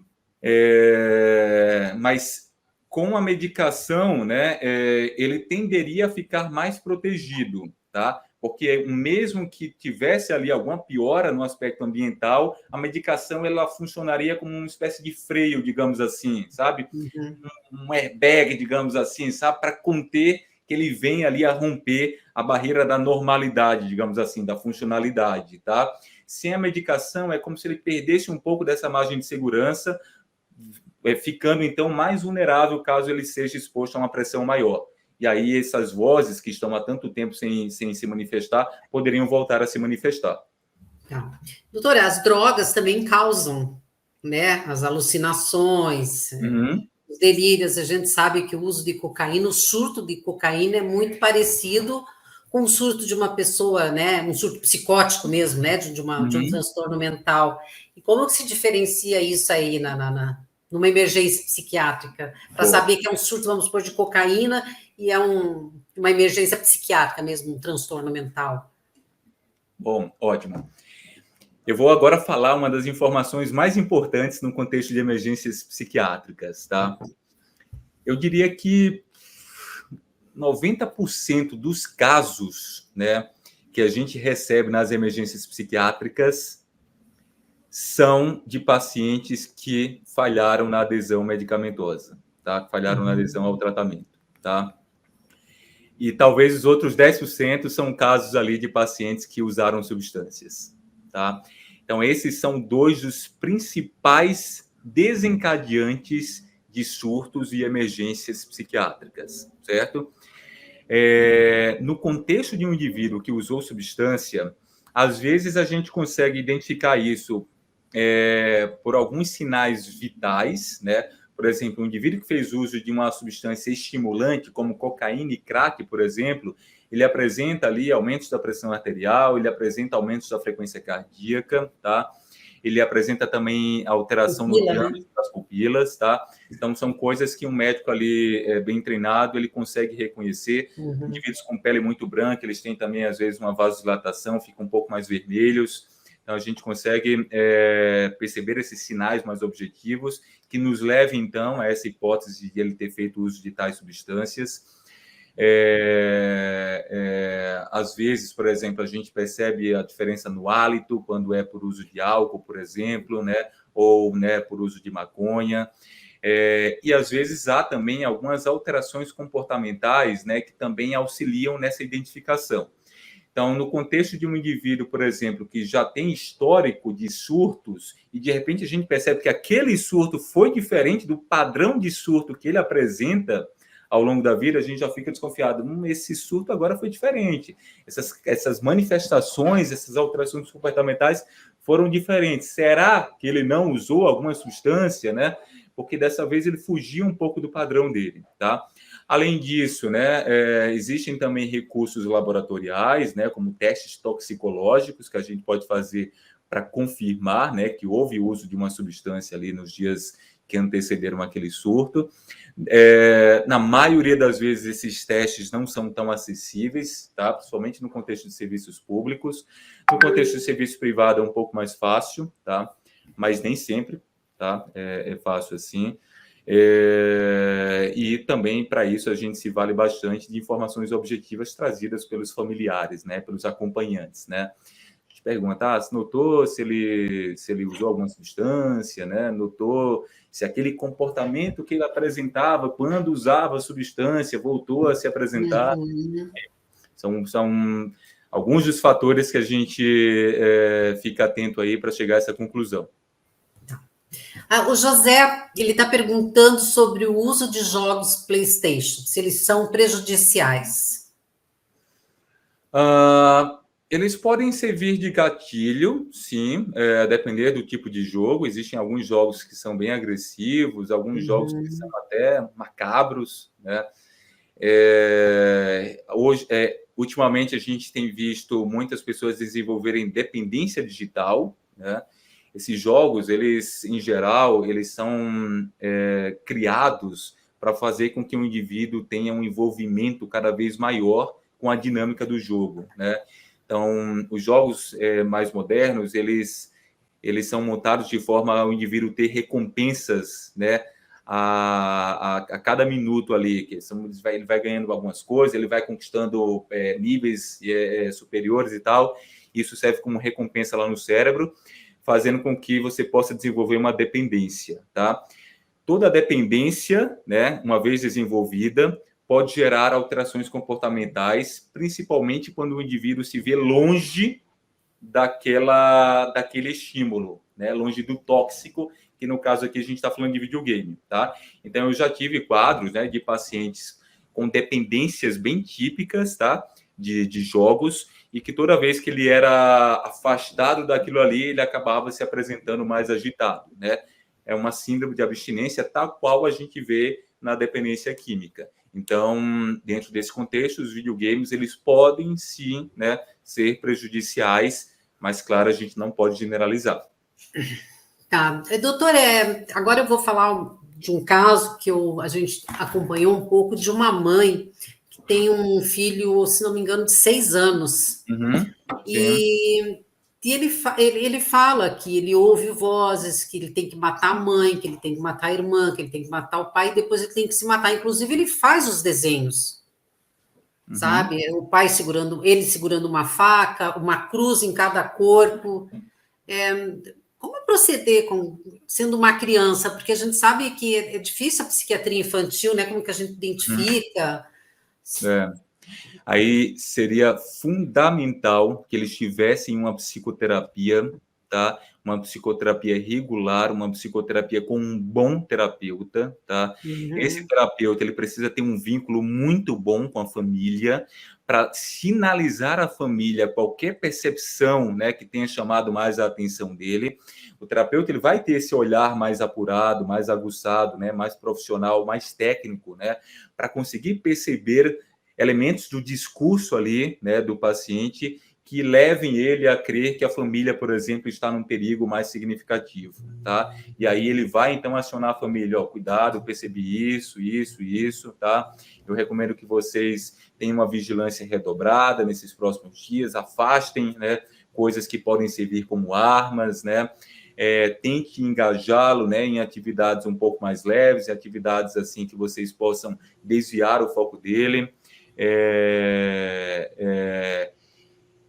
Mas com a medicação, né, ele tenderia a ficar mais protegido, tá? Porque mesmo que tivesse ali alguma piora no aspecto ambiental, a medicação ela funcionaria como uma espécie de freio, digamos assim, sabe? Uhum. Um airbag, digamos assim, sabe? Para conter que ele venha ali a romper a barreira da normalidade, digamos assim, da funcionalidade, tá? Sem a medicação, é como se ele perdesse um pouco dessa margem de segurança, ficando, então, mais vulnerável caso ele seja exposto a uma pressão maior. E aí essas vozes que estão há tanto tempo sem se manifestar, poderiam voltar a se manifestar. Tá. Doutora, as drogas também causam, né, as alucinações, Uhum. os delírios. A gente sabe que o uso de cocaína, o surto de cocaína é muito parecido com o surto de uma pessoa, né, um surto psicótico mesmo, né, de um Uhum. transtorno mental. E como que se diferencia isso aí numa emergência psiquiátrica? Para Bom, saber que é um surto, vamos supor, de cocaína e é uma emergência psiquiátrica mesmo, um transtorno mental. bom, ótimo. Eu vou agora falar uma das informações mais importantes no contexto de emergências psiquiátricas, tá? Eu diria que 90% dos casos, né, que a gente recebe nas emergências psiquiátricas são de pacientes que falharam na adesão medicamentosa, tá? Falharam na adesão ao tratamento, tá? E talvez os outros 10% são casos ali de pacientes que usaram substâncias, tá? Então, esses são dois dos principais desencadeantes de surtos e emergências psiquiátricas, certo? No contexto de um indivíduo que usou substância, às vezes a gente consegue identificar isso por alguns sinais vitais, né? Por exemplo, um indivíduo que fez uso de uma substância estimulante, como cocaína e crack, por exemplo, ele apresenta ali aumentos da pressão arterial, ele apresenta aumentos da frequência cardíaca, tá? Ele apresenta também alteração no Pupila, né? diâmetro das pupilas, tá? Então, são coisas que um médico ali bem treinado, ele consegue reconhecer. Uhum. Indivíduos com pele muito branca, eles têm também, às vezes, uma vasodilatação, ficam um pouco mais vermelhos. Então, a gente consegue perceber esses sinais mais objetivos que nos levam, então, a essa hipótese de ele ter feito uso de tais substâncias. Às vezes, por exemplo, a gente percebe a diferença no hálito quando é por uso de álcool, por exemplo, né? Ou né, por uso de maconha. E às vezes há também algumas alterações comportamentais, né, que também auxiliam nessa identificação. Então, no contexto de um indivíduo, por exemplo, que já tem histórico de surtos, e de repente a gente percebe que aquele surto foi diferente do padrão de surto que ele apresenta ao longo da vida, a gente já fica desconfiado. Esse surto agora foi diferente. Essas manifestações, essas alterações comportamentais foram diferentes. Será que ele não usou alguma substância, né? porque dessa vez ele fugia um pouco do padrão dele, tá? Além disso, né, existem também recursos laboratoriais, né, como testes toxicológicos que a gente pode fazer para confirmar, né, que houve uso de uma substância ali nos dias que antecederam aquele surto. Na maioria das vezes, esses testes não são tão acessíveis, tá? Principalmente no contexto de serviços públicos. No contexto de serviço privado é um pouco mais fácil, tá? Mas nem sempre, tá? É fácil assim. E também, para isso, a gente se vale bastante de informações objetivas trazidas pelos familiares, né? Pelos acompanhantes, né? Pergunta, se notou se ele usou alguma substância, né? Notou se aquele comportamento que ele apresentava quando usava a substância voltou a se apresentar. São alguns dos fatores que a gente fica atento aí para chegar a essa conclusão. O José, ele está perguntando sobre o uso de jogos PlayStation, se eles são prejudiciais. Eles podem servir de gatilho, sim, a depender do tipo de jogo. Existem alguns jogos que são bem agressivos, alguns jogos que são até macabros, né? Ultimamente, a gente tem visto muitas pessoas desenvolverem dependência digital, né? Esses jogos, eles, em geral, eles são criados para fazer com que o indivíduo tenha um envolvimento cada vez maior com a dinâmica do jogo, né? Então, os jogos mais modernos, eles são montados de forma ao indivíduo ter recompensas, né, a cada minuto ali. Ele vai ganhando algumas coisas, ele vai conquistando níveis superiores e tal. Isso serve como recompensa lá no cérebro, fazendo com que você possa desenvolver uma dependência, tá? Toda dependência, né, uma vez desenvolvida, pode gerar alterações comportamentais, principalmente quando o indivíduo se vê longe daquele estímulo, né? Longe do tóxico, que no caso aqui a gente está falando de videogame, tá? Então, eu já tive quadros, né, de pacientes com dependências bem típicas, tá? De jogos, e que toda vez que ele era afastado daquilo ali, ele acabava se apresentando mais agitado, né? É uma síndrome de abstinência tal qual a gente vê na dependência química. Então, dentro desse contexto, os videogames, eles podem, sim, né, ser prejudiciais, mas, claro, a gente não pode generalizar. Tá. Doutor, agora eu vou falar de um caso que a gente acompanhou um pouco, de uma mãe que tem um filho, se não me engano, de 6 anos. E ele fala que ele ouve vozes, que ele tem que matar a mãe, que ele tem que matar a irmã, que ele tem que matar o pai, e depois ele tem que se matar. Inclusive, ele faz os desenhos, sabe? O pai segurando uma faca, uma cruz em cada corpo. Como proceder sendo uma criança? Porque a gente sabe que é difícil a psiquiatria infantil, né? Como que a gente identifica? Aí seria fundamental que eles tivessem uma psicoterapia, tá? Uma psicoterapia regular, uma psicoterapia com um bom terapeuta, tá? Esse terapeuta, ele precisa ter um vínculo muito bom com a família, para sinalizar à família qualquer percepção, né, que tenha chamado mais a atenção dele. O terapeuta, ele vai ter esse olhar mais apurado, mais aguçado, né, mais profissional, mais técnico, né, para conseguir perceber elementos do discurso ali, né, do paciente, que levem ele a crer que a família, por exemplo, está num perigo mais significativo, tá? E aí ele vai, então, acionar a família, cuidado, eu percebi isso, tá? Eu recomendo que vocês tenham uma vigilância redobrada nesses próximos dias, afastem, né, coisas que podem servir como armas, né? Tente engajá-lo, né, em atividades um pouco mais leves, em atividades assim que vocês possam desviar o foco dele.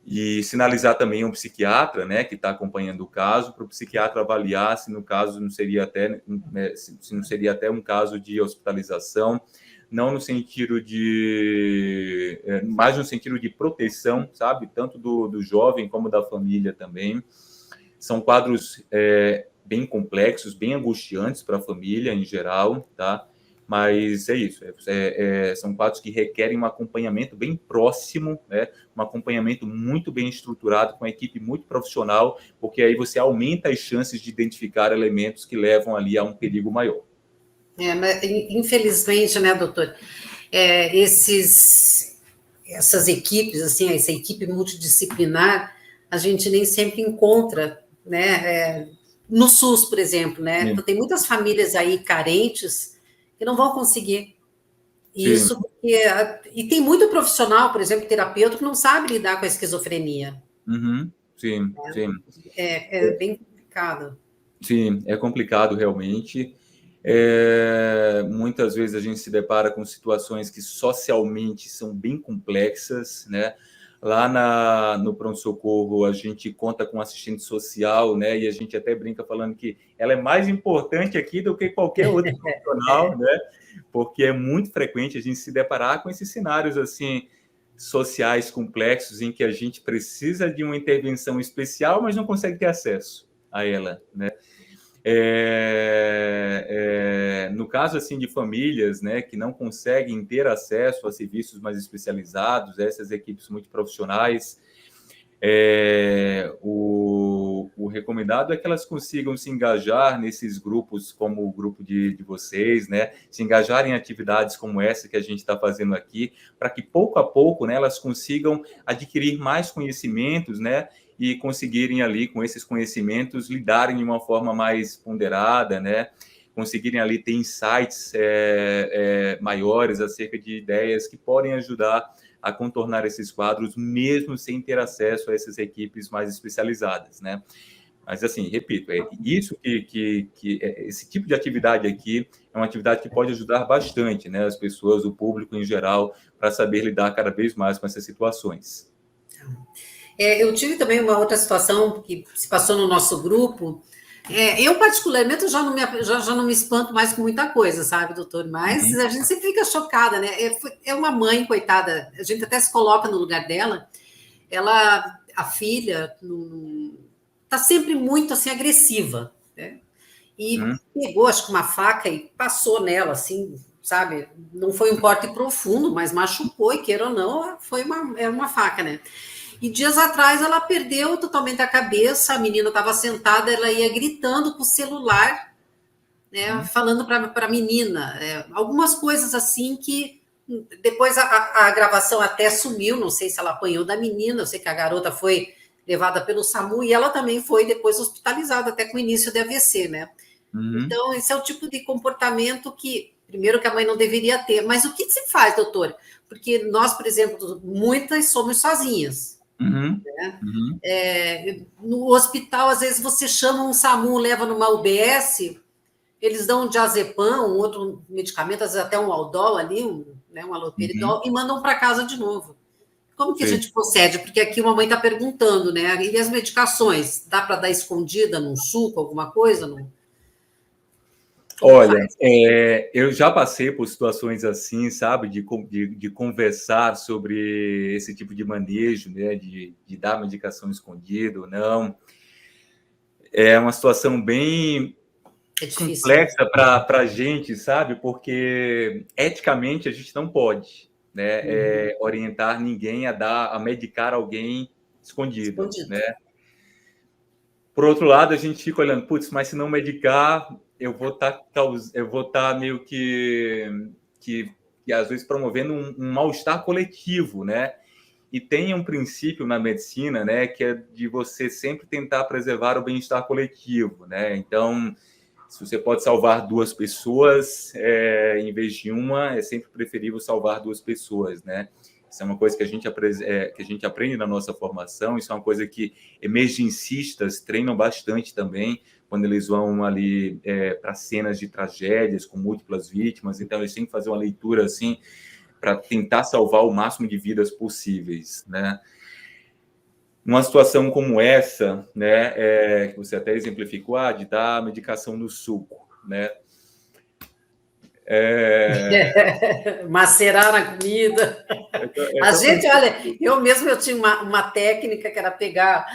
E sinalizar também um psiquiatra, né, que está acompanhando o caso, para o psiquiatra avaliar se no caso não seria até, se não seria até um caso de hospitalização, não no sentido de, mais no sentido de proteção, sabe, tanto do jovem como da família também. São quadros bem complexos, bem angustiantes para a família em geral, tá? Mas é isso, são quadros que requerem um acompanhamento bem próximo, né? Um acompanhamento muito bem estruturado, com uma equipe muito profissional, porque aí você aumenta as chances de identificar elementos que levam ali a um perigo maior. Mas, infelizmente, né, doutor, essas equipes, assim, essa equipe multidisciplinar, a gente nem sempre encontra, né, no SUS, por exemplo, né, Sim, então, tem muitas famílias aí carentes que não vão conseguir sim, isso, porque, e tem muito profissional, por exemplo, terapeuta, que não sabe lidar com a esquizofrenia, uhum, sim, sim. é bem complicado. Sim, é complicado realmente. Muitas vezes a gente se depara com situações que socialmente são bem complexas, né? Lá no pronto-socorro a gente conta com assistente social, né? E a gente até brinca falando que ela é mais importante aqui do que qualquer outro profissional, né? Porque é muito frequente a gente se deparar com esses cenários assim sociais complexos em que a gente precisa de uma intervenção especial, mas não consegue ter acesso a ela, né? No caso assim de famílias, né, que não conseguem ter acesso a serviços mais especializados, essas equipes multiprofissionais, o recomendado é que elas consigam se engajar nesses grupos, como o grupo de vocês, né, se engajar em atividades como essa que a gente está fazendo aqui, para que pouco a pouco, né, elas consigam adquirir mais conhecimentos, né, e conseguirem ali, com esses conhecimentos, lidarem de uma forma mais ponderada, né, conseguirem ali ter insights maiores acerca de ideias que podem ajudar a contornar esses quadros, mesmo sem ter acesso a essas equipes mais especializadas, né? Mas, assim, repito, isso esse tipo de atividade aqui é uma atividade que pode ajudar bastante, né, as pessoas, o público em geral, para saber lidar cada vez mais com essas situações. Eu tive também uma outra situação que se passou no nosso grupo. Eu, particularmente, já não me espanto mais com muita coisa, sabe, doutor? Mas Uhum, a gente sempre fica chocada, né? É uma mãe, coitada, a gente até se coloca no lugar dela. A filha, está sempre muito assim agressiva, né? E uhum, pegou, acho que uma faca e passou nela, assim, sabe? Não foi um corte profundo, mas machucou, e queira ou não, era uma faca, né? E dias atrás ela perdeu totalmente a cabeça, a menina estava sentada, ela ia gritando com o celular, né, uhum. falando para a menina, algumas coisas assim que depois a gravação até sumiu, não sei se ela apanhou da menina, eu sei que a garota foi levada pelo SAMU e ela também foi depois hospitalizada, até com o início de AVC, né? Uhum, Então, esse é o tipo de comportamento que, primeiro, que a mãe não deveria ter. Mas o que se faz, doutor? Porque nós, por exemplo, muitas somos sozinhas. uhum, uhum. No hospital, às vezes, você chama um SAMU, leva numa UBS, eles dão um diazepam, um outro medicamento, às vezes até um Aldol ali, um Uhum. haloperidol, e mandam para casa de novo. Como que a Sim. gente procede? Porque aqui uma mãe está perguntando, né? E as medicações? Dá para dar escondida num suco, alguma coisa? Não? Como Olha, faz? eu já passei por situações assim, sabe, de conversar sobre esse tipo de manejo, né, de dar medicação escondida ou não. É uma situação bem É difícil, né? complexa para a gente, sabe, porque eticamente a gente não pode, né, Uhum. orientar ninguém a medicar alguém escondido, Escondido. né. Por outro lado, a gente fica olhando, putz, mas se não medicar, eu vou estar meio que, que às vezes promovendo um mal-estar coletivo, né? E tem um princípio na medicina, né, que é de você sempre tentar preservar o bem-estar coletivo, né? Então, se você pode salvar duas pessoas, em vez de uma, é sempre preferível salvar duas pessoas, né? Isso é uma coisa que que a gente aprende na nossa formação, isso é uma coisa que emergencistas treinam bastante também, quando eles vão ali para cenas de tragédias com múltiplas vítimas, então eles têm que fazer uma leitura assim, para tentar salvar o máximo de vidas possíveis, né? Uma situação como essa, né, que você até exemplificou, de dar medicação no suco, né? Macerar na comida. É A tão gente, olha, eu tinha uma técnica que era pegar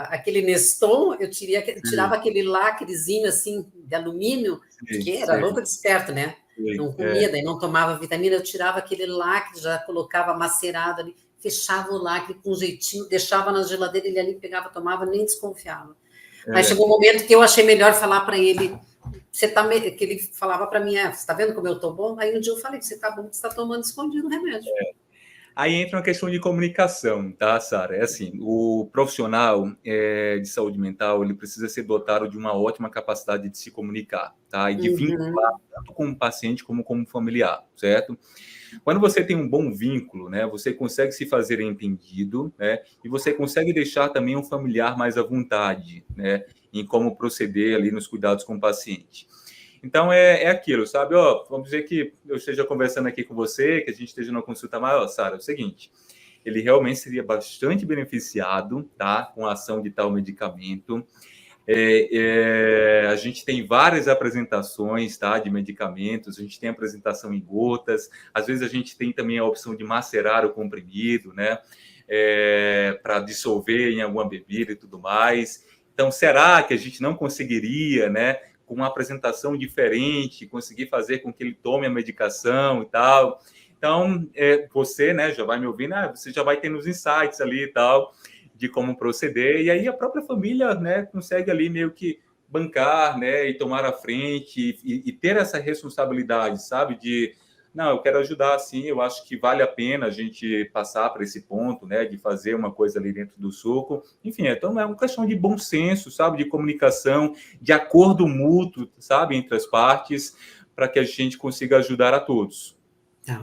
aquele Neston, tirava sim, aquele lacrezinho assim de alumínio, sim, porque era sim, louco de esperto, né? sim, Não comia, daí não tomava vitamina, eu tirava aquele lacre, já colocava macerado ali, fechava o lacre com um jeitinho, deixava na geladeira, ele ali pegava, tomava, nem desconfiava. Mas é, chegou um momento que eu achei melhor falar para ele que ele falava para mim, você está vendo como eu estou bom? Aí um dia eu falei, você está bom, você está tomando escondido o remédio. Aí entra uma questão de comunicação, tá, Sara? É assim, o profissional de saúde mental, ele precisa ser dotado de uma ótima capacidade de se comunicar, tá? E de vincular tanto com o paciente como com o familiar, certo? Quando você tem um bom vínculo, né, você consegue se fazer entendido, né, e você consegue deixar também um familiar mais à vontade, né, em como proceder ali nos cuidados com o paciente. Então, é aquilo, sabe? Ó, vamos dizer que eu esteja conversando aqui com você, que a gente esteja numa consulta maior, Sara, é o seguinte, ele realmente seria bastante beneficiado, tá, com a ação de tal medicamento. A gente tem várias apresentações, tá, de medicamentos, a gente tem apresentação em gotas, às vezes a gente tem também a opção de macerar o comprimido, né, para dissolver em alguma bebida e tudo mais. Então, será que a gente não conseguiria, né, com uma apresentação diferente, conseguir fazer com que ele tome a medicação e tal? Então, você, né, já vai me ouvindo, você já vai tendo os insights ali e tal, de como proceder, e aí a própria família, né, consegue ali meio que bancar, né, e tomar a frente, e ter essa responsabilidade, sabe, de, não, eu quero ajudar, sim, eu acho que vale a pena a gente passar para esse ponto, né, de fazer uma coisa ali dentro do suco, enfim, então é uma questão de bom senso, sabe, de comunicação, de acordo mútuo, sabe, entre as partes, para que a gente consiga ajudar a todos.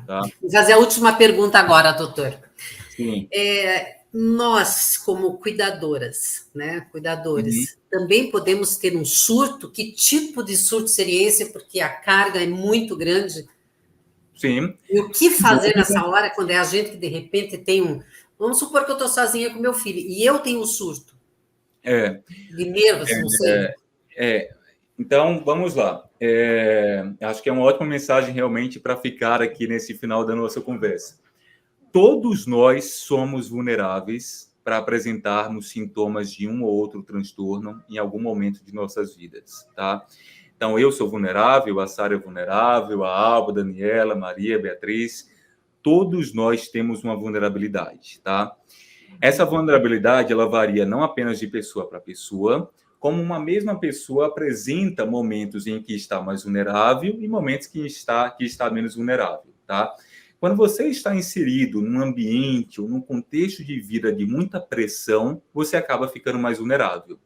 Tá? Vou fazer a última pergunta agora, doutor. Sim. Nós, como cuidadoras, né, cuidadores, também podemos ter um surto? Que tipo de surto seria esse? Porque a carga é muito grande. Sim. E o que fazer nessa hora, quando é a gente que, de repente, tem um... Vamos supor que eu estou sozinha com meu filho, e eu tenho um surto. De nervos, não sei. Então, vamos lá. Acho que é uma ótima mensagem realmente para ficar aqui nesse final da nossa conversa. Todos nós somos vulneráveis para apresentarmos sintomas de um ou outro transtorno em algum momento de nossas vidas, tá? Então, eu sou vulnerável, a Sara é vulnerável, a Alba, a Daniela, a Maria, a Beatriz, todos nós temos uma vulnerabilidade, tá? Essa vulnerabilidade, ela varia não apenas de pessoa para pessoa, como uma mesma pessoa apresenta momentos em que está mais vulnerável e momentos que está menos vulnerável, tá? Quando você está inserido num ambiente ou num contexto de vida de muita pressão, você acaba ficando mais vulnerável.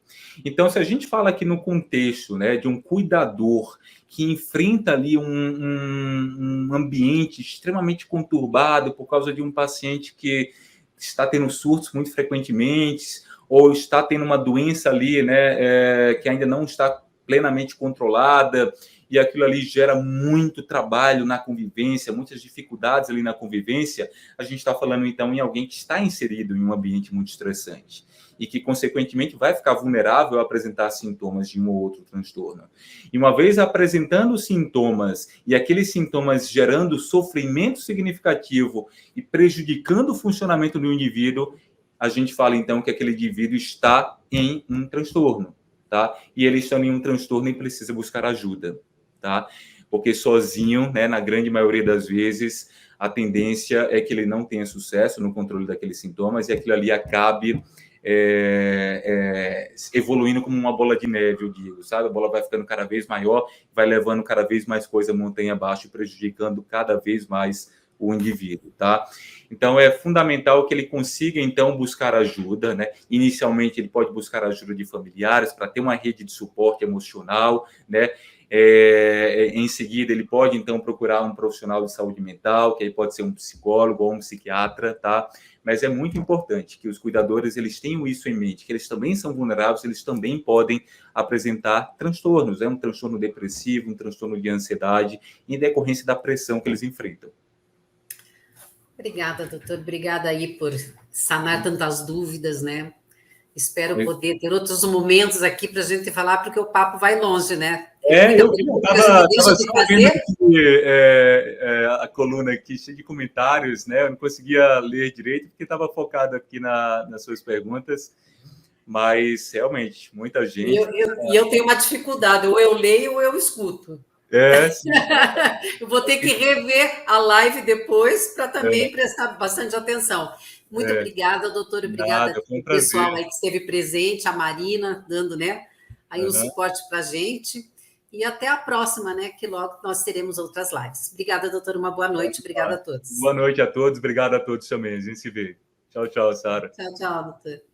Então, se a gente fala aqui no contexto, né, de um cuidador que enfrenta ali um ambiente extremamente conturbado por causa de um paciente que está tendo surtos muito frequentemente, ou está tendo uma doença ali, né, que ainda não está plenamente controlada, e aquilo ali gera muito trabalho na convivência, muitas dificuldades ali na convivência, a gente está falando, então, em alguém que está inserido em um ambiente muito estressante e que, consequentemente, vai ficar vulnerável a apresentar sintomas de um ou outro transtorno. E uma vez apresentando sintomas e aqueles sintomas gerando sofrimento significativo e prejudicando o funcionamento do indivíduo, a gente fala, então, que aquele indivíduo está em um transtorno, tá? E ele está em um transtorno e precisa buscar ajuda, tá? Porque sozinho, né, na grande maioria das vezes, a tendência é que ele não tenha sucesso no controle daqueles sintomas e aquilo ali acabe evoluindo como uma bola de neve, eu digo, sabe? A bola vai ficando cada vez maior, vai levando cada vez mais coisa montanha abaixo, prejudicando cada vez mais o indivíduo, tá? Então, é fundamental que ele consiga, então, buscar ajuda, né? Inicialmente, ele pode buscar ajuda de familiares para ter uma rede de suporte emocional, né? Em seguida, ele pode, então, procurar um profissional de saúde mental, que aí pode ser um psicólogo ou um psiquiatra, tá? Mas é muito importante que os cuidadores, eles tenham isso em mente, que eles também são vulneráveis, eles também podem apresentar transtornos, um transtorno depressivo, um transtorno de ansiedade, em decorrência da pressão que eles enfrentam. Obrigada, doutor. Obrigada aí por sanar tantas dúvidas, né? Espero poder ter outros momentos aqui para a gente falar, porque o papo vai longe, né? Eu estava só vendo aqui, a coluna aqui cheia de comentários, né? Eu não conseguia ler direito, porque estava focado aqui nas suas perguntas, mas realmente, muita gente... Eu tenho uma dificuldade, ou eu leio ou eu escuto. Sim. Eu vou ter que rever a live depois para também prestar bastante atenção. Muito obrigada, doutora. Obrigada ao pessoal aí que esteve presente, a Marina, dando, né, aí um suporte para a gente. E até a próxima, né? Que logo nós teremos outras lives. Obrigada, doutora. Uma boa noite. Obrigada a todos. Boa noite a todos. Obrigado a todos também. A gente se vê. Tchau, tchau, Sara. Tchau, tchau, doutor.